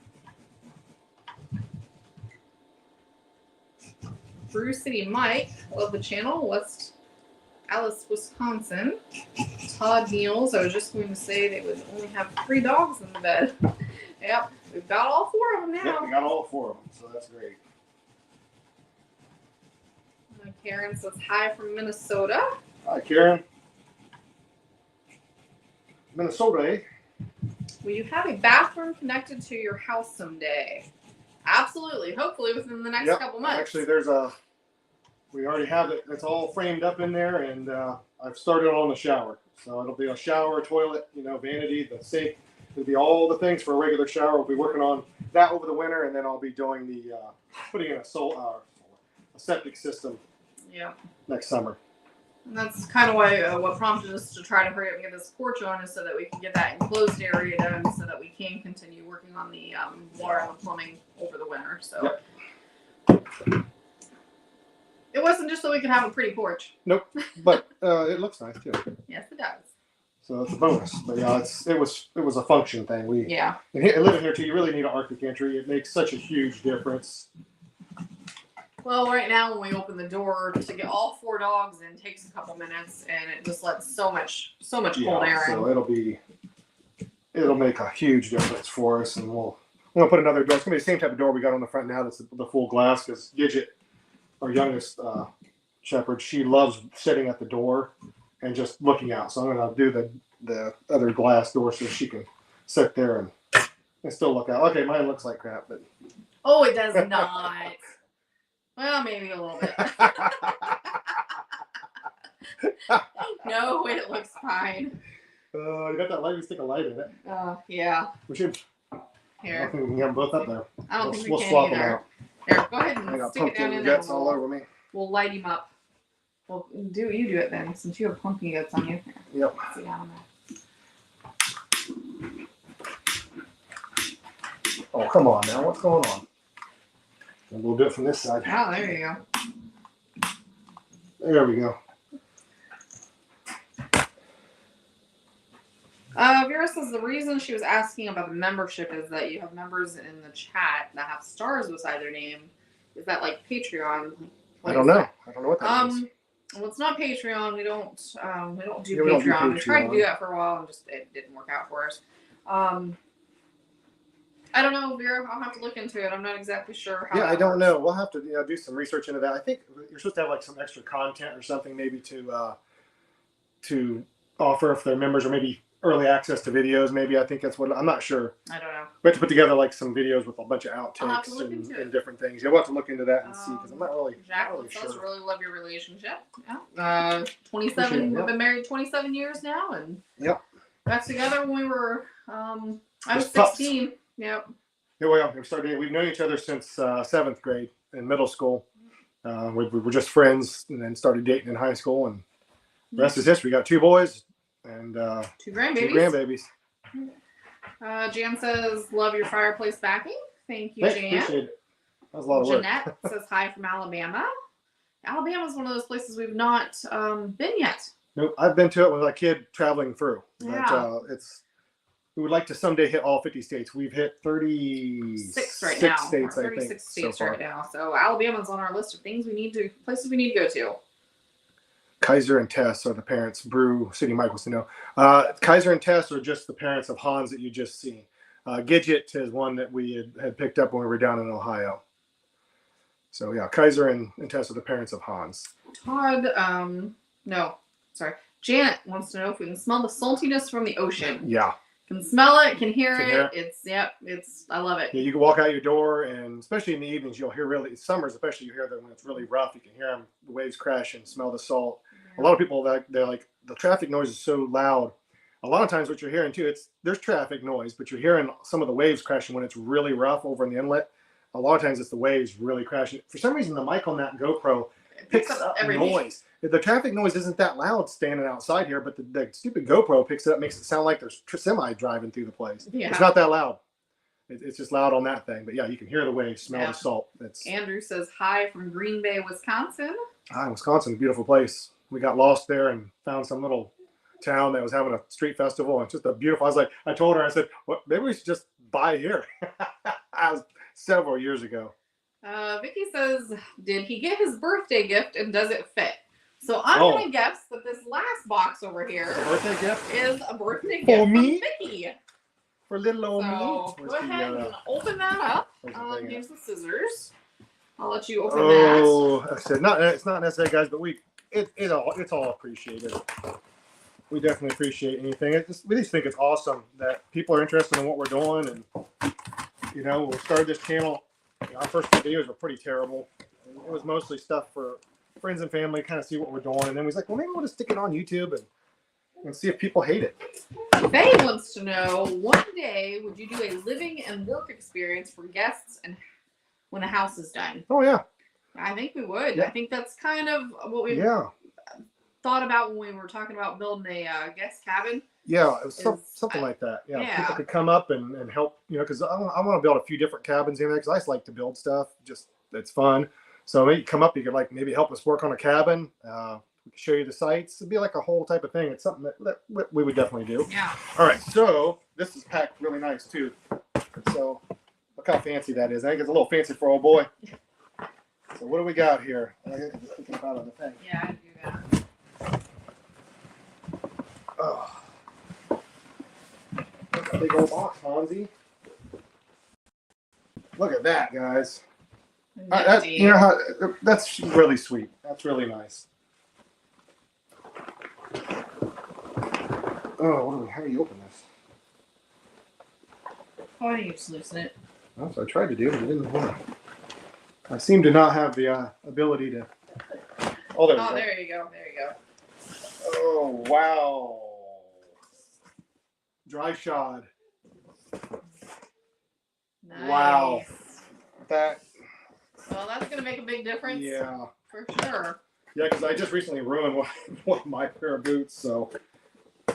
S2: Brew City Mike, love the channel. West Alice, Wisconsin. Todd Niels, I was just going to say they would only have 3 dogs in the bed. Yep, we've got all 4 of them now.
S1: Yep, we got all 4 of them, so that's great.
S2: Karen says hi from Minnesota.
S1: Hi, Karen. Minnesota, eh?
S2: Will you have a bathroom connected to your house someday? Absolutely. Hopefully within the next couple months.
S1: Actually, we already have it. It's all framed up in there, and I've started on the shower. So it'll be a shower, toilet, vanity, the sink. It'll be all the things for a regular shower. We'll be working on that over the winter, and then I'll be doing the putting in a septic system.
S2: Yeah.
S1: Next summer.
S2: And that's kind of why what prompted us to try to hurry up and get this porch on is so that we can get that enclosed area done so that we can continue working on the water and the plumbing over the winter. So It wasn't just so we could have a pretty porch.
S1: Nope, but it looks nice too.
S2: Yes, it does.
S1: So it's a bonus. But yeah, it was a function thing. And living here too, you really need an Arctic entry. It makes such a huge difference.
S2: Well, right now when we open the door to get all 4 dogs in, takes a couple minutes, and it just lets so much cold air in.
S1: So it'll make a huge difference for us, and I'm gonna put another door. It's gonna be the same type of door we got on the front now. That's the full glass, because Gidget, our youngest shepherd, she loves sitting at the door and just looking out. So I'm gonna do the other glass door so she can sit there and still look out. Okay, mine looks like crap, but
S2: Oh, it does not. Well, maybe a little bit. No, it looks fine.
S1: You got that light? We stick a light in it.
S2: Yeah.
S1: We should.
S2: Here.
S1: I don't think we can have them both up there.
S2: I don't think
S1: We'll
S2: we can
S1: swap
S2: either.
S1: them out.
S2: Here, go ahead
S1: I
S2: and
S1: got
S2: stick it down
S1: pumpkin
S2: in there.
S1: guts all over me.
S2: We'll light him up. Well, you do it then, since you have pumpkin guts on you.
S1: Yep.
S2: Sit down on that.
S1: Oh, come on now. What's going on? We'll do it from this side.
S2: Oh, there you go.
S1: There we go.
S2: Vera says the reason she was asking about the membership is that you have members in the chat that have stars beside their name. Is that like Patreon?
S1: I don't know. I don't know what that is.
S2: Well, it's not Patreon. We don't do
S1: Yeah, we don't do
S2: Patreon. We tried to
S1: Patreon.
S2: do that for a while and just it didn't work out for us. I don't know, Vera. I'll have to look into it. I'm not exactly sure how.
S1: Yeah, I
S2: that
S1: don't
S2: works.
S1: know. We'll have to do some research into that. I think you're supposed to have like some extra content or something maybe to offer if they're members, or maybe early access to videos. Maybe I think that's what I'm not sure.
S2: I don't know.
S1: We have to put together like some videos with a bunch of outtakes and different things. You'll have to look into that and see because I'm not really
S2: sure. Really love your relationship. Yeah. 27. We've been married 27 years now, and got together when we were. I was 16. Pups. Yep.
S1: Yeah, we've known each other since 7th grade in middle school. We were just friends, and then started dating in high school, and the rest is history. We got 2 boys and 2 grandbabies.
S2: Jan says, "Love your fireplace backing." Thank you, Jan.
S1: Appreciate it. That was a lot of work.
S2: Jeanette says hi from Alabama. Alabama is one of those places we've not been yet.
S1: Nope, I've been to it with a kid traveling through.
S2: Yeah.
S1: But, we would like to someday hit all 50 states. We've hit 36
S2: right now.
S1: States,
S2: 36
S1: I think,
S2: states
S1: so
S2: right now. So Alabama's on our list of places we need to go to.
S1: Kaiser and Tess are the parents. Brew City Michaels to know. Kaiser and Tess are just the parents of Hans that you just seen. Gidget is one that we had picked up when we were down in Ohio. So yeah, Kaiser and Tess are the parents of Hans.
S2: Todd, Janet wants to know if we can smell the saltiness from the ocean.
S1: Yeah.
S2: Can smell it, can hear it. I love it.
S1: Yeah, you can walk out your door, and especially in the evenings, you'll hear summers especially, you hear that when it's really rough, you can hear them, the waves crash and smell the salt. Yeah. A lot of people, they're like, the traffic noise is so loud. A lot of times what you're hearing too, there's traffic noise, but you're hearing some of the waves crashing when it's really rough over in the inlet. A lot of times it's the waves really crashing. For some reason, the mic on that GoPro picks up noise. The traffic noise isn't that loud standing outside here, but the stupid GoPro picks it up, makes it sound like there's semi driving through the place. Yeah. It's not that loud. It's just loud on that thing. But yeah, you can hear the waves, smell the salt.
S2: Andrew says hi from Green Bay, Wisconsin.
S1: Hi, Wisconsin, beautiful place. We got lost there and found some little town that was having a street festival, and just a beautiful. I told her, I said, well, maybe we should just buy here. That was several years ago.
S2: Vicky says, did he get his birthday gift and does it fit? So I'm going to guess that this last box over here is a birthday gift for me? From Vicky.
S1: For little old me.
S2: So go ahead and open that up. Here's the scissors. I'll let you open that.
S1: Oh, I said, it's not necessary, guys, but it's all appreciated. We definitely appreciate anything. We just think it's awesome that people are interested in what we're doing. And, we started this channel. Our first videos were pretty terrible. It was mostly stuff for friends and family, kind of see what we're doing. And then we was like, well, maybe we'll just stick it on YouTube and see if people hate it.
S2: Faye wants to know, one day, would you do a living and work experience for guests and when the house is done?
S1: Oh, yeah.
S2: I think we would.
S1: Yeah.
S2: I think that's kind of what we thought about when we were talking about building a guest cabin.
S1: Yeah, it was something like that. Yeah, people could come up and help, because I want to build a few different cabins in there because I just like to build stuff. Just it's fun. So maybe come up, you could maybe help us work on a cabin. We could show you the sites. It'd be like a whole type of thing. It's something that we would definitely do.
S2: Yeah.
S1: All right, so this is packed really nice too. So look how fancy that is. I think it's a little fancy for old boy. So what do we got here? I think it's thinking about on the thing.
S2: Yeah, I do that.
S1: Oh. That's a big old box, Hansi. Look at that, guys. That's really sweet. That's really nice. Oh, how do you open this?
S2: Why don't you just loosen it?
S1: Well, so I tried to do it, but it didn't work. I seem to not have the ability to. Oh, there we go.
S2: There you go. There you go.
S1: Oh, wow. Dry shod.
S2: Nice.
S1: Wow.
S2: Well, that's going to make a big difference.
S1: Yeah.
S2: For sure.
S1: Yeah, because I just recently ruined one of my pair of boots, so I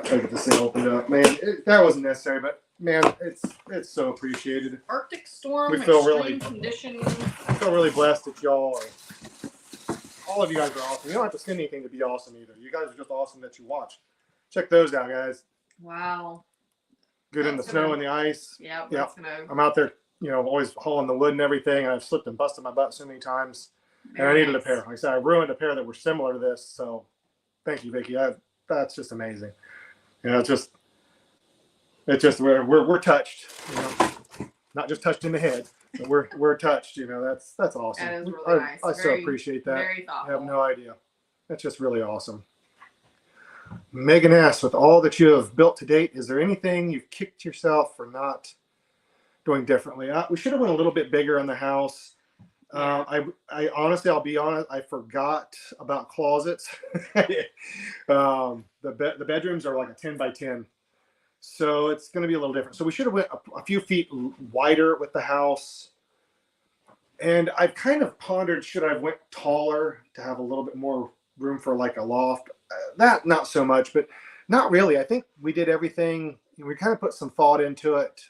S1: tried to get this thing opened up. Man, that wasn't necessary, but man, it's so appreciated.
S2: Arctic storm,
S1: we feel
S2: extreme conditions.
S1: I feel really blessed that all of you guys are awesome. You don't have to send anything to be awesome either. You guys are just awesome that you watch. Check those out, guys.
S2: Wow.
S1: Good in the snow and the ice.
S2: Yeah.
S1: I'm out there, always hauling the wood and everything. I've slipped and busted my butt so many times. And I needed a pair. Like I said, I ruined a pair that were similar to this. So thank you, Vicky. That's just amazing. Just It's just we're touched, you know, not just touched in the head. But we're touched, you know. That's awesome.
S2: That is really nice.
S1: I so appreciate that.
S2: Very thoughtful.
S1: I have no idea. That's just really awesome. Megan asks, with all that you have built to date, is there anything you've kicked yourself for not doing differently? We should have went a little bit bigger on the house. I honestly, I'll be honest, I forgot about closets. The bedrooms are like a 10 by 10. So it's going to be a little different. So we should have went a few feet wider with the house. And I've kind of pondered, should I have went taller to have a little bit more room for like a loft? That not so much, but not really. I think we did everything. We kind of put some thought into it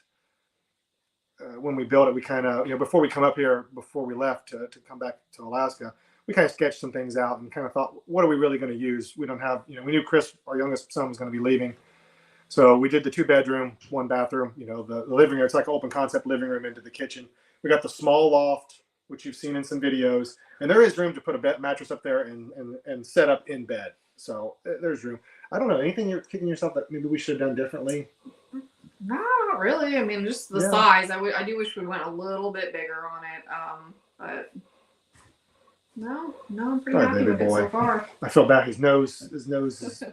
S1: when we built it. We kind of, you know, before we come up here, before we left to come back to Alaska, we kind of sketched some things out and kind of thought, what are we really going to use? We don't have, you know, we knew Chris, our youngest son, was going to be leaving. So we did the 2-bedroom, 1-bathroom, you know, the living room. It's like an open concept living room into the kitchen. We got the small loft, which you've seen in some videos. And there is room to put a mattress up there and set up in bed. So there's room. I don't know, anything you're kicking yourself that maybe we should have done differently?
S2: No, not really. I mean, just the size. I do wish we went a little bit bigger on it. But no, I'm pretty happy with it so far.
S1: I feel bad. His nose is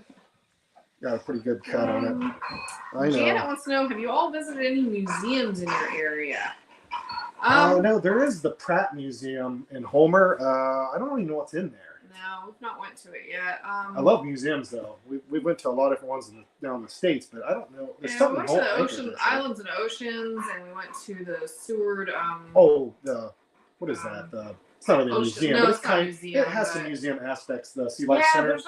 S1: got a pretty good cut on it. I know.
S2: Janet wants to know, have you all visited any museums in your area?
S1: No, there is the Pratt Museum in Homer. I don't really know what's in there.
S2: No, we've not went to it yet.
S1: I love museums though. We went to a lot of different ones down in the States, but I don't know. There's something.
S2: We went to the Islands and Oceans, and we went to the Seward.
S1: What is that? It's not really a museum, but it's kind of,
S2: museum,
S1: it has some museum aspects. The Sea Life Center.
S2: There's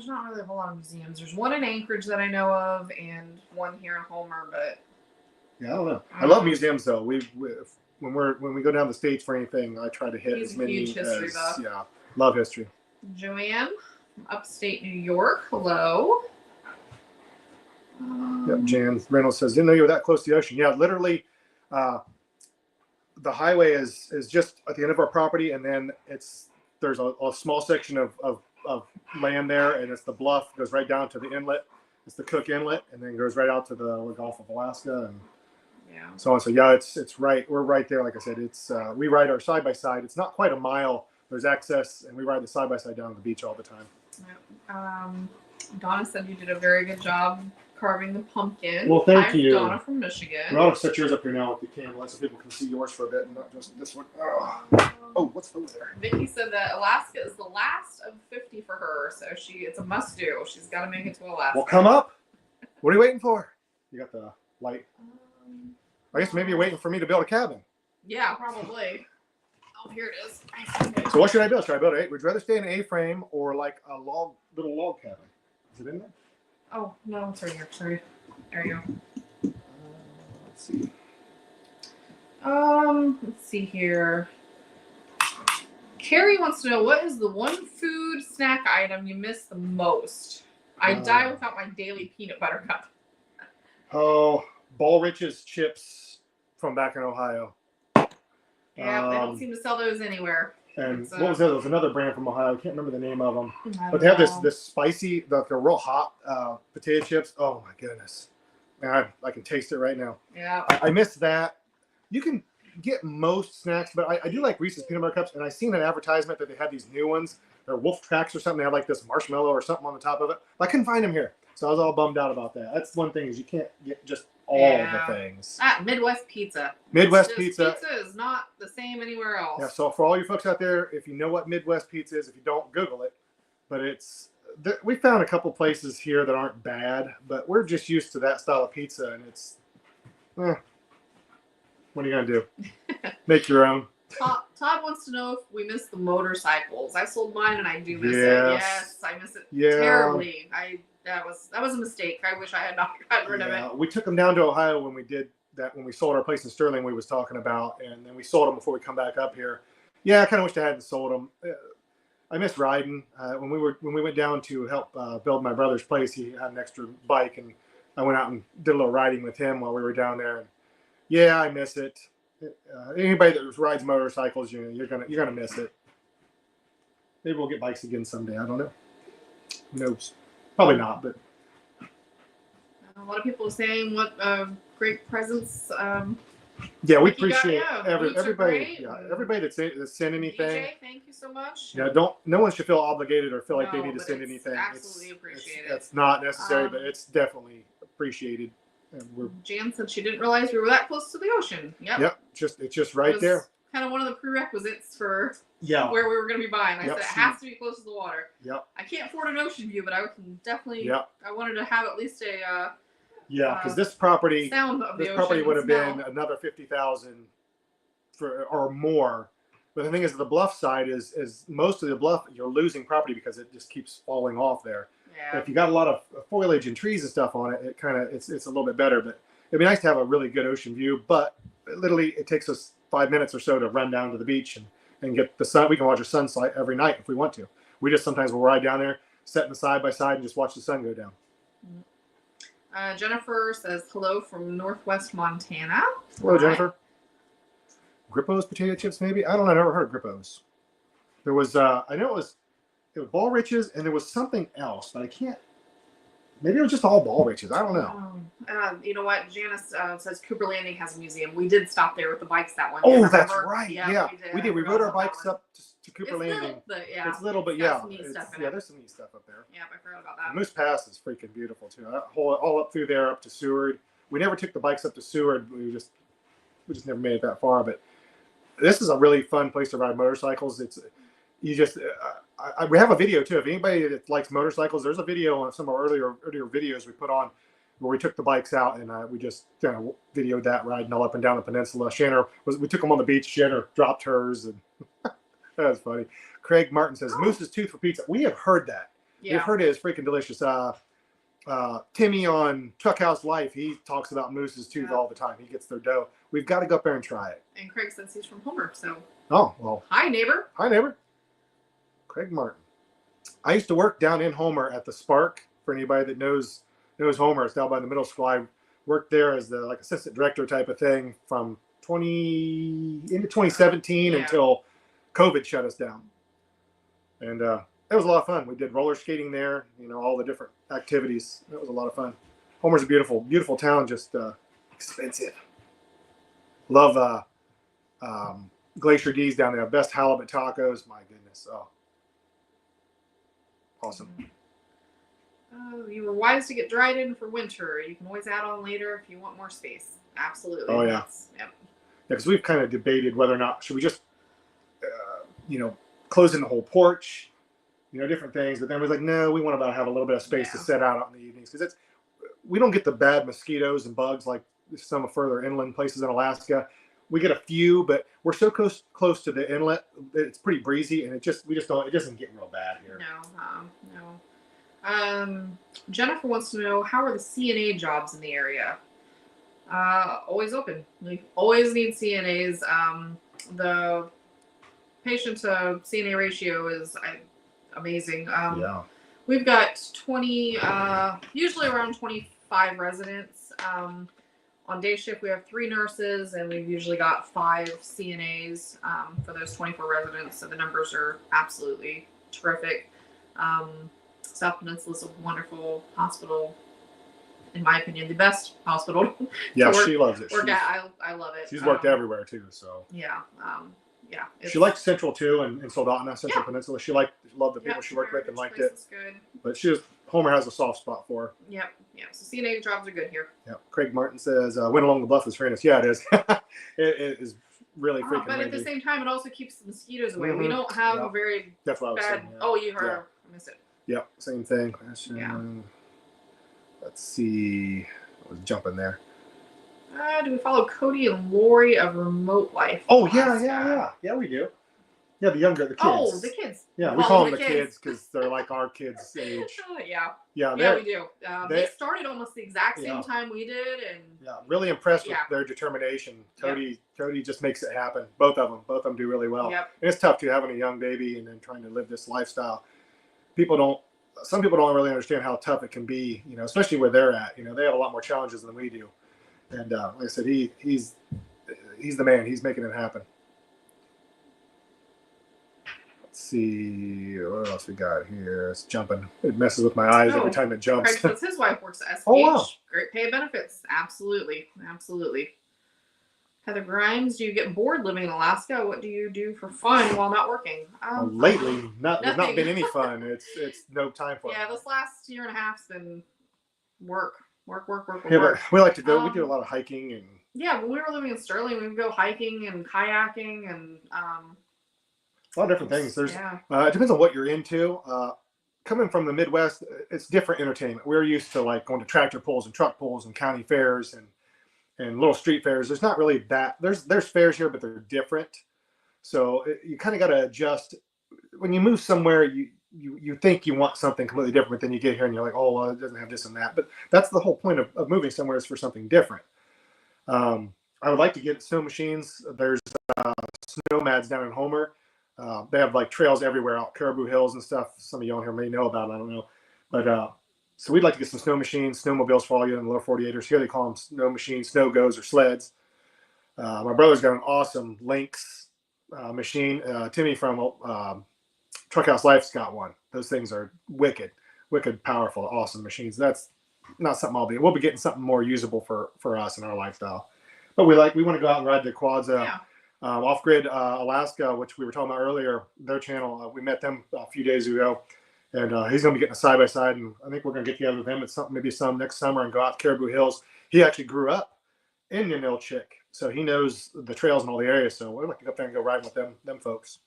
S2: not really a whole lot of museums. There's one in Anchorage that I know of, and one here in Homer, but
S1: yeah, I don't know. I love museums though. When we go down the States for anything, I try to hit as many as love history.
S2: Joanne from upstate New York. Hello.
S1: Yep, Jan Reynolds says, didn't know you were that close to the ocean. Yeah, literally, the highway is just at the end of our property, and then there's a small section of land there, and it's the bluff, goes right down to the inlet. It's the Cook Inlet, and then goes right out to the Gulf of Alaska, and so on. So yeah, it's right. We're right there. Like I said, it's we ride our side by side. It's not quite a mile. There's access, and we ride the side by side down to the beach all the time.
S2: Donna said you did a very good job carving the pumpkin.
S1: Well, thank you.
S2: Donna from Michigan.
S1: Well, I'll set yours up here now with the camera so people can see yours for a bit and not just this one. Oh, what's over there?
S2: Vicky said that Alaska is the last of 50 for her, so it's a must do. She's got to make it to Alaska.
S1: Well, come up. What are you waiting for? You got the light. I guess maybe you're waiting for me to build a cabin.
S2: Yeah, probably. Oh, here it is.
S1: So what should I build? Should I build it? Would you rather stay in an A-frame or like a little log cabin? Is it in there?
S2: Oh, no, it's right here. Sorry. There you go.
S1: Let's see.
S2: Let's see here. Carrie wants to know, what is the one food snack item you miss the most? I die without my daily peanut butter cup.
S1: Oh, Ball-Rich's chips from back in Ohio.
S2: Yeah, they don't seem to sell those anywhere.
S1: And what was the other? There was another brand from Ohio. I can't remember the name of them. But they have this spicy, the real hot potato chips. Oh my goodness. Man, I can taste it right now.
S2: Yeah.
S1: I miss that. You can get most snacks, but I do like Reese's peanut butter cups. And I seen an advertisement that they had these new ones. They're Wolf Tracks or something. They have like this marshmallow or something on the top of it. But I couldn't find them here. So I was all bummed out about that. That's one thing, is you can't get just all the things.
S2: Midwest pizza.
S1: Midwest pizza.
S2: Pizza is not the same anywhere else.
S1: Yeah, so for all you folks out there, if you know what Midwest pizza is, if you don't, Google it. But we found a couple places here that aren't bad, but we're just used to that style of pizza, and it's, what are you going to do? Make your own.
S2: Todd wants to know if we miss the motorcycles. I sold mine, and I do miss it. Yes, I miss it terribly. That was a mistake. I wish I had not gotten rid of it.
S1: We took them down to Ohio when we did that, when we sold our place in Sterling we was talking about, and then we sold them before we come back up here. Yeah, I kind of wish I hadn't sold them. I miss riding. When we went down to help build my brother's place, he had an extra bike, and I went out and did a little riding with him while we were down there. And yeah, I miss it. Anybody that rides motorcycles, you're gonna miss it. Maybe we'll get bikes again someday. I don't know. Who knows? Probably not, but
S2: A lot of people are saying what great presents.
S1: Yeah, we
S2: like you got,
S1: appreciate
S2: yeah, boots are
S1: everybody.
S2: great,
S1: Yeah,
S2: and
S1: everybody that's sent anything.
S2: DJ, thank you so much.
S1: Yeah, no one should feel obligated or feel like they
S2: No,
S1: need to
S2: but
S1: send
S2: it's
S1: anything.
S2: absolutely appreciated.
S1: It's not necessary, but it's definitely appreciated. And
S2: Jan said she didn't realize we were that close to the ocean. Yep.
S1: It's just right there.
S2: Kind of one of the prerequisites for
S1: Yeah.
S2: where we were going to be buying. I
S1: Yep,
S2: said it has to be close to the water.
S1: Yep.
S2: I can't afford an ocean view, but I can definitely.
S1: Yep.
S2: I wanted to have at least a.
S1: Yeah, because this property,
S2: sound of the
S1: this property
S2: ocean
S1: would have
S2: smell.
S1: been another 50,000 for or more. But the thing is, the bluff side is most of the bluff you're losing property because it just keeps falling off there.
S2: Yeah.
S1: If you got a lot of foliage and trees and stuff on it, it kind of it's a little bit better. But it'd be nice to have a really good ocean view. But literally, it takes us 5 minutes or so to run down to the beach and get the sun. We can watch a sunset every night if we want to. We just sometimes will ride down there, sit in the side by side, and just watch the sun go down.
S2: Jennifer says hello from Northwest Montana.
S1: Hello, Jennifer. Grippo's potato chips, maybe? I don't know. I never heard of Grippo's. There was, I know it was Ball Riches, and there was something else, but I can't. Maybe it was just all Ball Riches. I don't know.
S2: You know what? Janice says Cooper Landing has a museum. We did stop there with the bikes that one.
S1: Oh, that's right. Yeah, we did. We rode our bikes up to Cooper
S2: it's
S1: Landing.
S2: Little, but yeah.
S1: It's little, but
S2: there's
S1: there's some neat stuff up there.
S2: Yeah, I forgot about that.
S1: Moose Pass is freaking beautiful too. That whole all up through there up to Seward. We never took the bikes up to Seward. We just never made it that far. But this is a really fun place to ride motorcycles. We have a video too. If anybody that likes motorcycles, there's a video on some of our earlier videos we put on where we took the bikes out and we just videoed that riding all up and down the peninsula. We took them on the beach. Shannon dropped hers, and that was funny. Craig Martin says Moose's tooth for pizza. We have heard that.
S2: Yeah.
S1: We've heard it is freaking delicious. Timmy on Truckhouse Life, he talks about Moose's tooth all the time. He gets their dough. We've got to go up there and try it.
S2: And Craig says he's from Homer, so.
S1: Oh, well.
S2: Hi, neighbor.
S1: Hi, neighbor. Craig Martin. I used to work down in Homer at the Spark. For anybody that knows Homer, it's down by the middle school. I worked there as the assistant director type of thing from into 2017 until COVID shut us down. And it was a lot of fun. We did roller skating there, all the different activities. It was a lot of fun. Homer's a beautiful, beautiful town, just expensive. Love Glacier D's down there. Best halibut tacos. My goodness. Oh, awesome.
S2: You were wise to get dried in for winter. You can always add on later if you want more space. Absolutely.
S1: Oh, yeah.
S2: Yep.
S1: Because we've kind of debated whether or not should we just, close in the whole porch, different things. But then we're like, no, we want to have a little bit of space to set out in the evenings because we don't get the bad mosquitoes and bugs like some further inland places in Alaska. We get a few, but we're so close to the inlet. It's pretty breezy, and it doesn't get real bad here.
S2: No. Jennifer wants to know, how are the CNA jobs in the area? Always open. We always need CNAs. The patient to CNA ratio is amazing. We've got 20, usually around 25 residents. On day shift, we have 3 nurses, and we've usually got 5 CNAs for those 24 residents. So the numbers are absolutely terrific. South Peninsula is a wonderful hospital. In my opinion, the best hospital.
S1: Yeah, she loves it.
S2: I love it.
S1: She's worked everywhere too, so.
S2: Yeah.
S1: She liked Central too, and Soldotna, Central Peninsula. She loved the people she worked with and liked it.
S2: Good.
S1: But Homer has a soft spot for her.
S2: Yep. So CNA jobs are good here.
S1: Yeah. Craig Martin says, "Went along the bluff is Furnace." Yeah, it is. It is really freaking.
S2: But at the same time, it also keeps the mosquitoes away. We don't have a very
S1: That's what I was
S2: bad.
S1: saying, yeah.
S2: Oh, you heard her. I missed it.
S1: Yep. Same thing.
S2: Yeah.
S1: Let's see. I was jumping there.
S2: Do we follow Cody and Lori of Remote Life?
S1: Oh, yeah, we do. Yeah, the kids.
S2: Oh, the kids.
S1: Yeah, we call them the kids because they're like our kids' age.
S2: Yeah, we do. They started almost the exact same time we did, and
S1: really impressed with their determination. Cody just makes it happen. Both of them do really well.
S2: Yep.
S1: And it's tough too, having a young baby and then trying to live this lifestyle. Some people don't really understand how tough it can be, especially where they're at. They have a lot more challenges than we do. And like I said, he's the man. He's making it happen. Let's see what else we got here. It's jumping. It messes with my eyes every time it jumps.
S2: Craig says his wife works at SPH.
S1: Oh, wow.
S2: Great pay benefits. Absolutely. Heather Grimes, do you get bored living in Alaska? What do you do for fun while not working?
S1: Lately, there's not been any fun. It's no time for it.
S2: Yeah, this last year and a half's been work.
S1: Yeah, but we like to go. We do a lot of hiking and.
S2: Yeah, when we were living in Sterling, we would go hiking and kayaking and
S1: a lot of different things. There's it depends on what you're into. Coming from the Midwest, it's different entertainment. We're used to like going to tractor pulls and truck pulls and county fairs and little street fairs. There's not really that. There's fairs here, but they're different. So you kind of got to adjust. When you move somewhere, you think you want something completely different, but then you get here and you're like, oh, well, it doesn't have this and that. But that's the whole point of moving somewhere, is for something different. I would like to get snow machines. There's Snowmads down in Homer. They have like trails everywhere out Caribou Hills and stuff. Some of you on here may know about it. I don't know. But so we'd like to get some snow machines, snowmobiles for all you in the lower 48ers. Here they call them snow machines, snow goes, or sleds. My brother's got an awesome Lynx machine. Timmy from Truckhouse Life's got one. Those things are wicked powerful, awesome machines. That's not something we'll be getting something more usable for us in our lifestyle. But we want to go out and ride the quads. Off-Grid Alaska, which we were talking about earlier, their channel. We met them a few days ago, and he's going to be getting a side-by-side, and I think we're going to get together with him at maybe some next summer and go out to Caribou Hills. He actually grew up in Ninilchik, so he knows the trails and all the areas. So we'd like to go up there and go riding with them folks.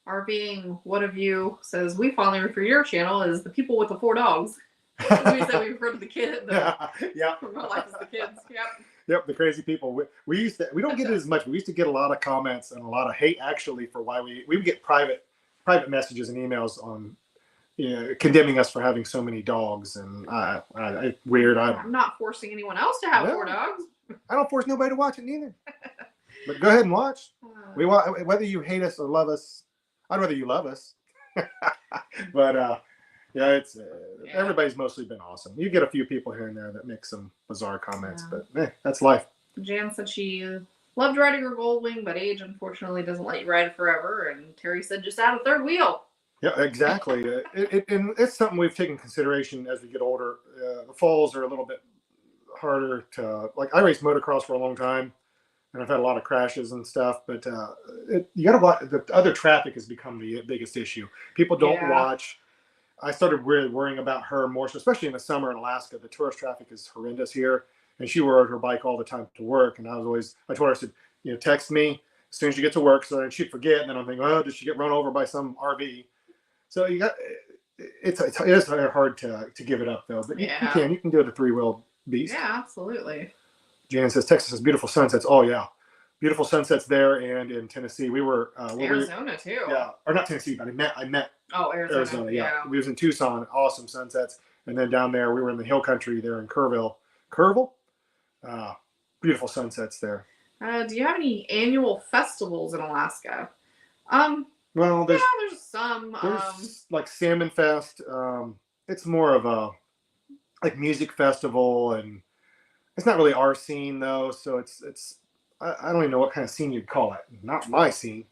S2: RVing, one of you says, we fondly refer to your channel as the people with the 4 dogs. We said we refer to the kid.
S1: Yeah.
S2: Real life is the kids. Yep.
S1: Yep, the crazy people. We don't get it as much. We used to get a lot of comments and a lot of hate actually for why we would get private messages and emails on condemning us for having so many dogs, and weird.
S2: I'm not forcing anyone else to have 4 dogs.
S1: I don't force nobody to watch it neither. But go ahead and watch. We want, whether you hate us or love us. I'd rather you love us. But it's everybody's mostly been awesome. You get a few people here and there that make some bizarre comments, but that's life.
S2: Jan said she loved riding her Goldwing, but age unfortunately doesn't let you ride forever. And Terry said just add a 3rd wheel. Yeah,
S1: exactly. And it's something we've taken consideration as we get older. The falls are a little bit harder to, like, I raced motocross for a long time, and I've had a lot of crashes and stuff, but you got to watch. The other traffic has become the biggest issue. People don't watch. I started really worrying about her more, so especially in the summer in Alaska. The tourist traffic is horrendous here, and she rode her bike all the time to work. And I told her, I said, text me as soon as you get to work, so then she'd forget. And then I'm thinking, oh, did she get run over by some RV? So it is hard to give it up though. But you can do it a 3-wheeled beast.
S2: Yeah, absolutely.
S1: Jan says Texas has beautiful sunsets. Oh yeah, beautiful sunsets there and in Tennessee. We were
S2: Arizona too.
S1: Yeah, or not Tennessee, but I met.
S2: Oh, Arizona. Yeah.
S1: We was in Tucson, awesome sunsets, and then down there we were in the hill country there in Kerrville. Beautiful sunsets there.
S2: Do you have any annual festivals in Alaska?
S1: Well, there's
S2: some.
S1: There's like Salmon Fest. It's more of a like music festival, and it's not really our scene though. So it's I don't even know what kind of scene you'd call it. Not my scene.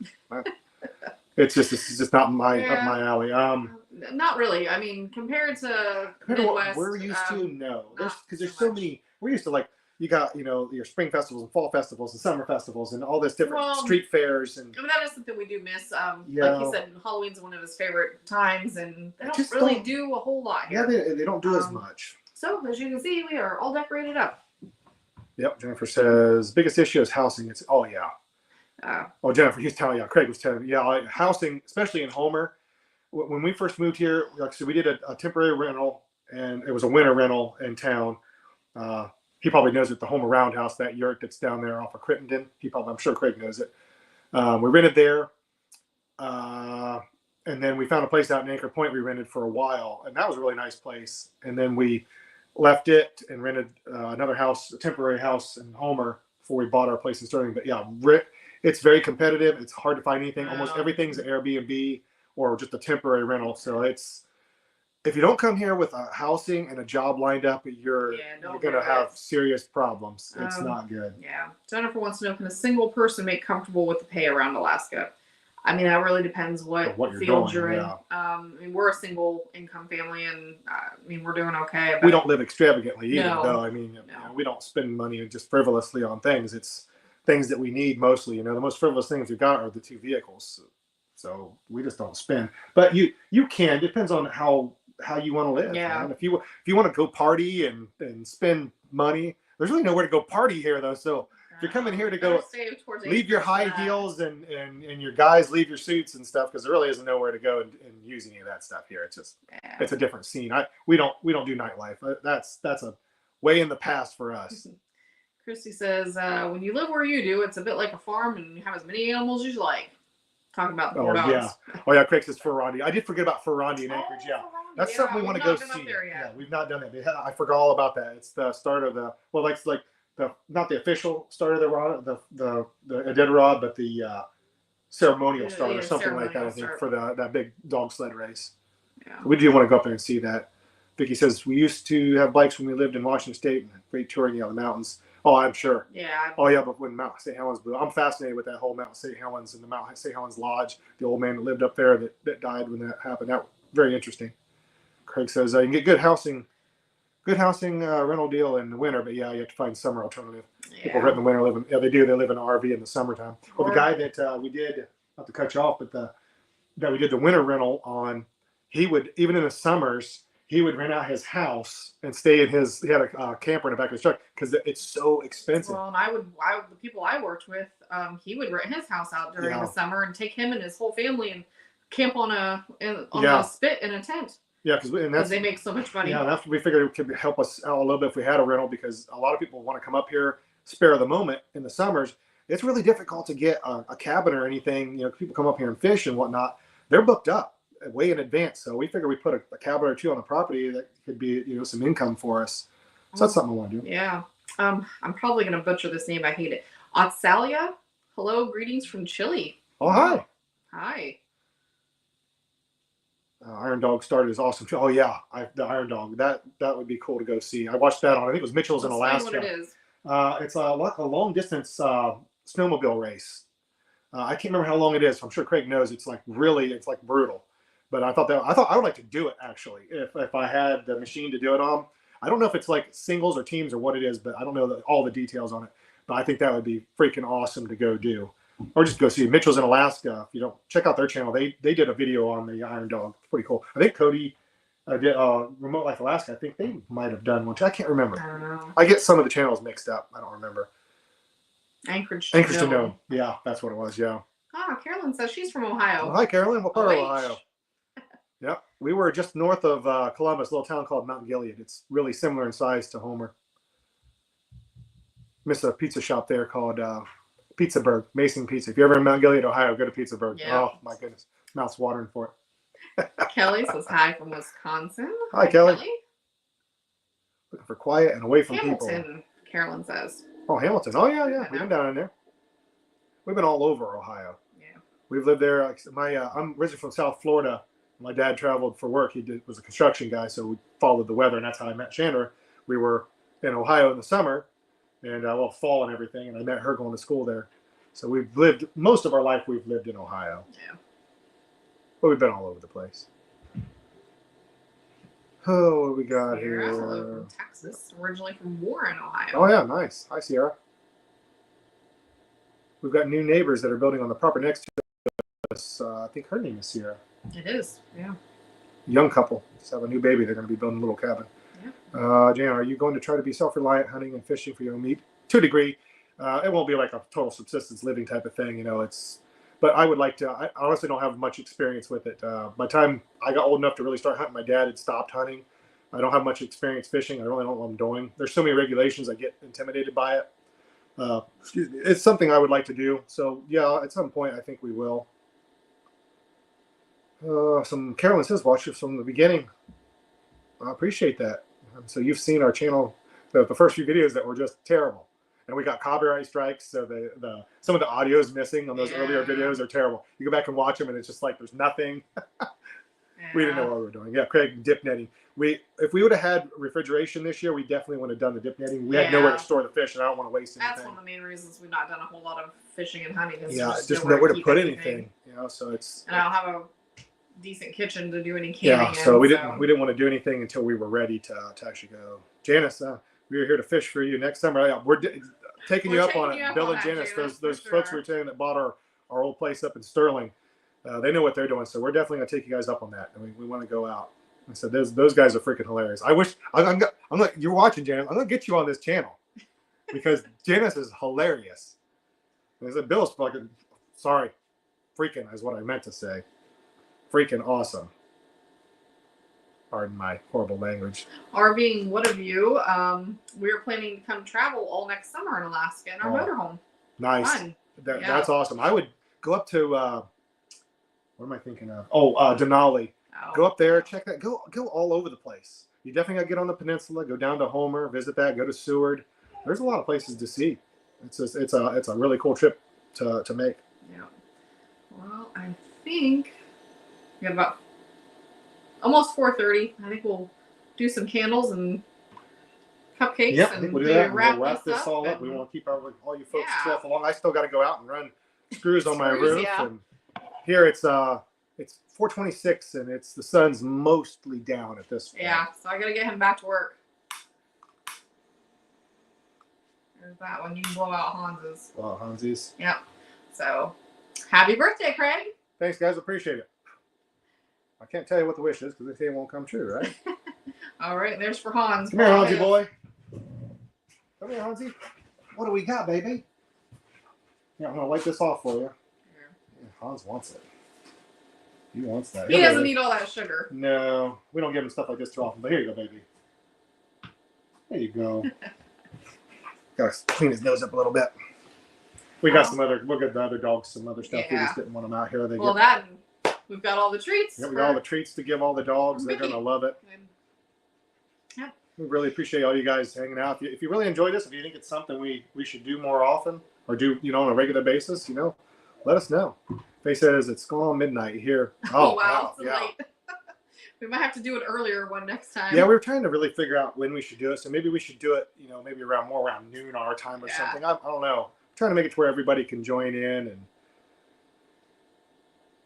S1: It's just not my up my alley.
S2: Not really. I mean, compared to Midwest,
S1: we're used to, no. There's so many. We're used to, like, you got your spring festivals and fall festivals and summer festivals and all this different street fairs and.
S2: I mean, that is something we do miss. Like you said, Halloween's one of his favorite times, and they don't really do a whole lot here.
S1: Yeah, they don't do as much.
S2: So as you can see, we are all decorated up.
S1: Yep, Jennifer says biggest issue is housing. It's Jennifer, Craig was telling me, housing, especially in Homer. When we first moved here, like, so we did a temporary rental, and it was a winter rental in town. He probably knows it, the Homer Roundhouse, that yurt that's down there off of Crittenden. I'm sure Craig knows it. We rented there, and then we found a place out in Anchor Point we rented for a while, and that was a really nice place. And then we left it and rented another house, a temporary house in Homer, before we bought our place in Sterling. But it's very competitive. It's hard to find anything. Almost everything's an Airbnb or just a temporary rental. So if you don't come here with a housing and a job lined up, you're going to have serious problems. It's not good.
S2: Yeah. Jennifer wants to know, can a single person make comfortable with the pay around Alaska? I mean, that really depends what
S1: you're
S2: field
S1: doing,
S2: you're in.
S1: yeah.
S2: I mean, we're a single income family, and I mean, we're doing okay. But
S1: we don't live extravagantly either,
S2: No.
S1: though. I mean,
S2: No.
S1: you know, we don't spend money just frivolously on things. It's things that we need mostly. You know, the most frivolous things we've got are the 2 vehicles. So we just don't spend. But you can. Depends on how you want to live.
S2: Yeah.
S1: Man. If you want to go party and spend money, there's really nowhere to go party here, though. So if you're coming here to go leave your high heels and your guys leave your suits and stuff, because there really isn't nowhere to go and use any of that stuff here. It's just it's a different scene. We don't do nightlife. That's a way in the past for us.
S2: Christy says, when you live where you do, it's a bit like a farm and you have as many animals as you like. Talking about the poor dogs.
S1: Yeah. Craig says Ferrandi. I did forget about Ferrandi in Anchorage. Yeah. That's something we want to go see.
S2: Yeah,
S1: we've not done it. I forgot all about that. It's the start of the not the official start of the Iditarod, but the ceremonial start or something like that. I think for that big dog sled race. Yeah. We do want to go up there and see that. Vicky says we used to have bikes when we lived in Washington State and great touring out of the mountains. Oh, I'm sure.
S2: Yeah.
S1: Oh, yeah, but when Mount St. Helens blew, I'm fascinated with that whole Mount St. Helens and the Mount St. Helens Lodge. The old man that lived up there that died when that happened. That very interesting. Craig says you can get good housing rental deal in the winter, but yeah, you have to find summer alternative. Yeah. People rent in the winter they do. They live in an RV in the summertime. Well, the guy that we did, not to cut you off, but that we did the winter rental on, he would, even in the summers, he would rent out his house and stay in he had a camper in the back of his truck because it's so expensive.
S2: Well, and the people I worked with, he would rent his house out during the summer and take him and his whole family and camp on a spit in a tent.
S1: Yeah, because
S2: they make so much money.
S1: Yeah, that's what we figured it could help us out a little bit if we had a rental, because a lot of people want to come up here, spare the moment in the summers. It's really difficult to get a cabin or anything. You know, people come up here and fish and whatnot. They're booked up way in advance. So we figure we put a cabin or two on the property that could be, some income for us. So that's something I want to do.
S2: Yeah. I'm probably going to butcher this name. I hate it. Otsalia. Hello, greetings from Chile.
S1: Oh, hi.
S2: Hi.
S1: Iron Dog started is awesome. Oh yeah, the Iron Dog. That would be cool to go see. I watched that on. I think it was Mitchell's in Alaska.
S2: What it is.
S1: It's like a long distance snowmobile race. I can't remember how long it is. I'm sure Craig knows. It's like brutal. But I thought I would like to do it actually if I had the machine to do it on. I don't know if it's like singles or teams or what it is, but I don't know all the details on it. But I think that would be freaking awesome to go do. Or just go see Mitchell's in Alaska. If you don't check out their channel, they did a video on the Iron Dog. It's pretty cool. I think Cody did Remote Life Alaska. I think they might have done one too. I can't remember.
S2: I don't know.
S1: I get some of the channels mixed up. I don't remember.
S2: Anchorage
S1: to know. Yeah, that's what it was. Yeah.
S2: Ah, Carolyn says she's from Ohio.
S1: Oh, hi, Carolyn. What part of Ohio? Yeah, we were just north of Columbus, a little town called Mount Gilead. It's really similar in size to Homer. Miss a pizza shop there called Pizzaburg, Mason Pizza. If you're ever in Mount Gilead, Ohio, go to Pizzaburg. Yeah. Oh, my goodness. Mouth's watering for it.
S2: Kelly says hi from Wisconsin.
S1: Hi, Kelly. Looking for quiet and away from
S2: Hamilton,
S1: people.
S2: Carolyn says.
S1: Oh, Hamilton. Oh, yeah. We've been down in there. We've been all over Ohio.
S2: Yeah.
S1: We've lived there. I'm originally from South Florida. My dad traveled for work. He was a construction guy, so we followed the weather, and that's how I met Chandra. We were in Ohio in the summer, and fall and everything, and I met her going to school there. So we've lived most of our life. We've lived in Ohio.
S2: Yeah.
S1: But we've been all over the place. Oh, what do we got here?
S2: From Texas, originally from Warren, Ohio.
S1: Oh yeah, nice. Hi, Sierra. We've got new neighbors that are building on the property next to us. I think her name is Sierra.
S2: It is, yeah.
S1: Young couple. Just have a new baby. They're going to be building a little cabin.
S2: Yeah.
S1: Jan, are you going to try to be self-reliant hunting and fishing for your own meat? To a degree. It won't be like a total subsistence living type of thing, but I would like to. I honestly don't have much experience with it. By the time I got old enough to really start hunting, my dad had stopped hunting. I don't have much experience fishing. I really don't know what I'm doing. There's so many regulations. I get intimidated by it. It's something I would like to do. So yeah, at some point I think we will. Carolyn says, watch it from the beginning. I appreciate that. So you've seen our channel, the first few videos that were just terrible. And we got copyright strikes, so some of the audio is missing on those earlier videos are terrible. You go back and watch them, and it's just like there's nothing.
S2: Yeah,
S1: We didn't know what we were doing. Yeah, Craig, dip netting. If we would have had refrigeration this year, we definitely would have done the dip netting. We had nowhere to store the fish, and I don't want to waste anything.
S2: That's one of the main reasons we've not done a whole lot of fishing and hunting.
S1: Yeah, just nowhere to put anything. You know, so it's.
S2: And I don't have a decent kitchen to do any canning.
S1: Yeah, so we didn't want to do anything until we were ready to actually go. Janice, we were here to fish for you next summer. We're taking you up on it. Bill and Janice, those folks we were saying that bought our old place up in Sterling, they know what they're doing. So we're definitely gonna take you guys up on that. And we want to go out. I said those guys are freaking hilarious. I wish I'm like you're watching, Janice. I'm gonna get you on this channel because Janice is hilarious. And I said Bill's fucking freaking is what I meant to say. Freaking awesome. Pardon my horrible language.
S2: RVing, what of you? We were planning to come travel all next summer in Alaska in our motorhome.
S1: Nice. Fun. That's awesome. I would go up to what am I thinking of? Denali. Oh. Go up there, check that. Go all over the place. You definitely got to get on the peninsula. Go down to Homer, visit that. Go to Seward. There's a lot of places to see. It's a really cool trip to make.
S2: Yeah. Well, I think we got about almost 4:30. I think we'll do some candles and cupcakes.
S1: Yep, I think we'll do that. We'll wrap this all up. We want to keep all you folks stuff along. I still got to go out and run screws on my roof. Yeah. And here it's 4:26 and the sun's mostly down at this point.
S2: Yeah, so I got to get him back to work. There's that one. You can blow out Hans's.
S1: Blow out Hansies.
S2: Yep. So, happy birthday, Craig.
S1: Thanks, guys. Appreciate it. I can't tell you what the wish is because they say it won't come true, right?
S2: All right, there's for Hans.
S1: Come here, Hansi boy. Come here, Hansi. What do we got, baby? Yeah, I'm going to wipe this off for you. Yeah, Hans wants it. He wants that.
S2: He doesn't need all that sugar.
S1: No, we don't give him stuff like this too often. But here you go, baby. There you go. Got to clean his nose up a little bit. We got we'll get the other dogs some other stuff. Yeah. We just didn't want them out here.
S2: We've got all the treats.
S1: Yeah, we got all the treats to give all the dogs. They're going to love it.
S2: Yeah.
S1: We really appreciate all you guys hanging out. If you really enjoy this, if you think it's something we should do more often or do, on a regular basis, let us know. Faye says it's going on midnight here.
S2: Oh, wow. So late. We might have to do it earlier one next time.
S1: Yeah, we were trying to really figure out when we should do it. So maybe we should do it, maybe around noon our time or something. I don't know. I'm trying to make it to where everybody can join in and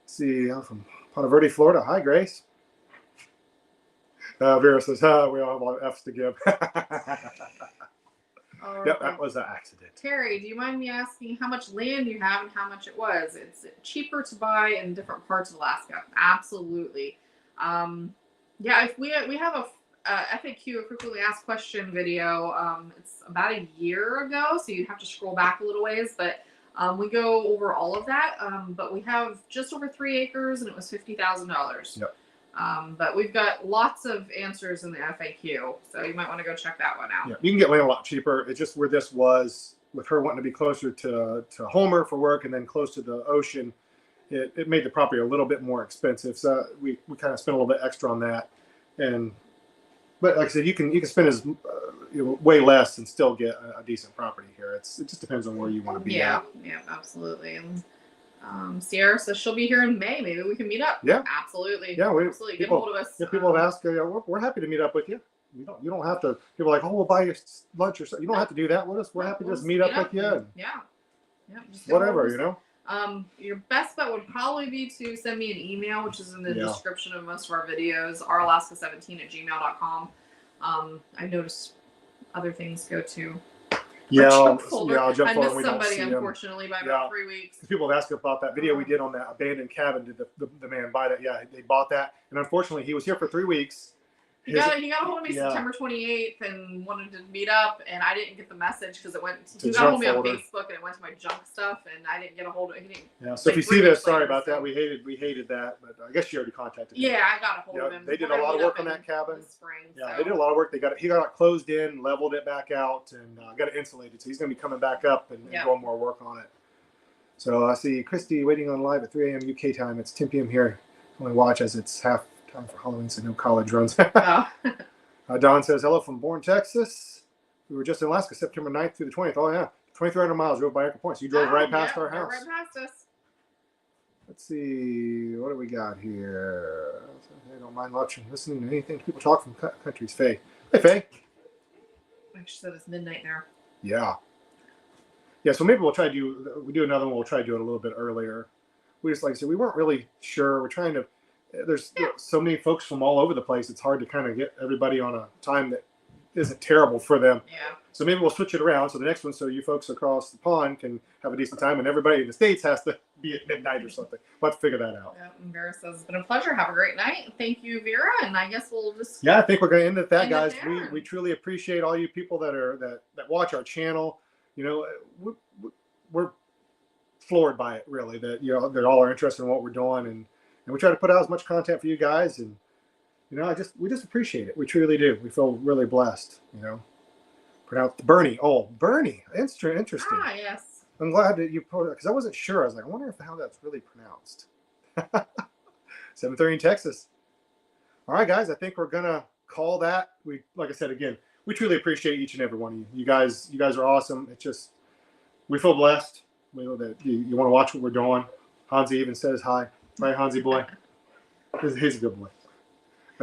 S1: see. I'm from Ponte Verde, Florida. Hi, Grace. Vera says, we all have a lot of F's to give. Yep, that was an accident.
S2: Terry, do you mind me asking how much land you have and how much it was? It's cheaper to buy in different parts of Alaska. Absolutely. Yeah, if we have a FAQ, a frequently asked question video. It's about a year ago, so you'd have to scroll back a little ways, but we go over all of that. But we have just over 3 acres, and it was $50,000.
S1: Yep.
S2: But we've got lots of answers in the FAQ, so you might want to go check that one out.
S1: Yeah, you can get land a lot cheaper. It's just where this was, with her wanting to be closer to Homer for work and then close to the ocean, it made the property a little bit more expensive. So we kind of spent a little bit extra on that. But like I said, you can spend as way less and still get a decent property here. It just depends on where you want to be at.
S2: Yeah, absolutely. And Sierra says she'll be here in May. Maybe we can meet up.
S1: Yeah,
S2: absolutely.
S1: Yeah,
S2: absolutely. Get a hold of us.
S1: Yeah, people have asked. We're happy to meet up with you. You don't have to. People are like, we'll buy you lunch or something. You don't have to do that with us. We're happy to just meet up with you. And
S2: just
S1: whatever,
S2: Your best bet would probably be to send me an email, which is in the description of most of our videos, ralaska17@gmail.com. I noticed other things go to
S1: I'll jump
S2: I
S1: on.
S2: missed somebody, unfortunately, by about 3 weeks.
S1: People have asked about that video we did on that abandoned cabin. Did the man buy that? Yeah, they bought that. And unfortunately, he was here for 3 weeks.
S2: He got a hold of me September 28th and wanted to meet up, and I didn't get the message because he got a hold of me on Facebook and it went to my junk stuff, and I didn't get a hold of it.
S1: Yeah, so if you see this, sorry about that. We hated that, but I guess you already contacted him.
S2: Yeah, I got a hold of him.
S1: They did a lot of work on that cabin.
S2: Spring,
S1: they did a lot of work. He got it closed in, leveled it back out, and got it insulated. So he's going to be coming back up and doing more work on it. So I see Christy waiting on live at 3 a.m. UK time. It's 10 p.m. here. Only watch as it's half time for Halloween, so no college runs. Don says, hello from Bourne, Texas. We were just in Alaska, September 9th through the 20th. Oh, yeah. 2,300 miles, drove by Anchor Point. So you drove right past our house.
S2: Right past us.
S1: Let's see. What do we got here? don't mind watching, listening to anything people talk from countries. Faye. Hey, Faye.
S2: Like she said, it's midnight there.
S1: Yeah. Yeah, so maybe we'll try to do another one. We'll try to do it a little bit earlier. We just, like I said, we weren't really sure. We're trying to, there's so many folks from all over the place. It's hard to kind of get everybody on a time that isn't terrible for them.
S2: Yeah.
S1: So maybe we'll switch it around. So the next one, so you folks across the pond can have a decent time, and everybody in the States has to be at midnight or something. We'll have to figure that out.
S2: Yeah, and Vera says, it's been a pleasure. Have a great night. Thank you, Vera. And I guess we'll just...
S1: Yeah, I think we're going to end it at that,
S2: end
S1: guys.
S2: it
S1: We truly appreciate all you people that watch our channel. You know, we're floored by it, really, that, you know, that all are interested in what we're doing. And we try to put out as much content for you guys. And, you know, we just appreciate it. We truly do. We feel really blessed, you know. Pronounce Bernie. Oh, Bernie. Interesting.
S2: Ah, yes.
S1: I'm glad that you put it, because I wasn't sure. I was like, I wonder how that's really pronounced. 7:30 in Texas. All right, guys. I think we're gonna call that. Like I said again, we truly appreciate each and every one of you. You guys are awesome. It's just we feel blessed. We know that you want to watch what we're doing. Hansi even says hi. Right, Hansi boy. He's a good boy.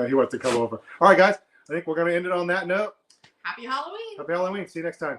S1: He wants to come over. All right, guys. I think we're gonna end it on that note.
S2: Happy Halloween.
S1: Happy Halloween. See you next time.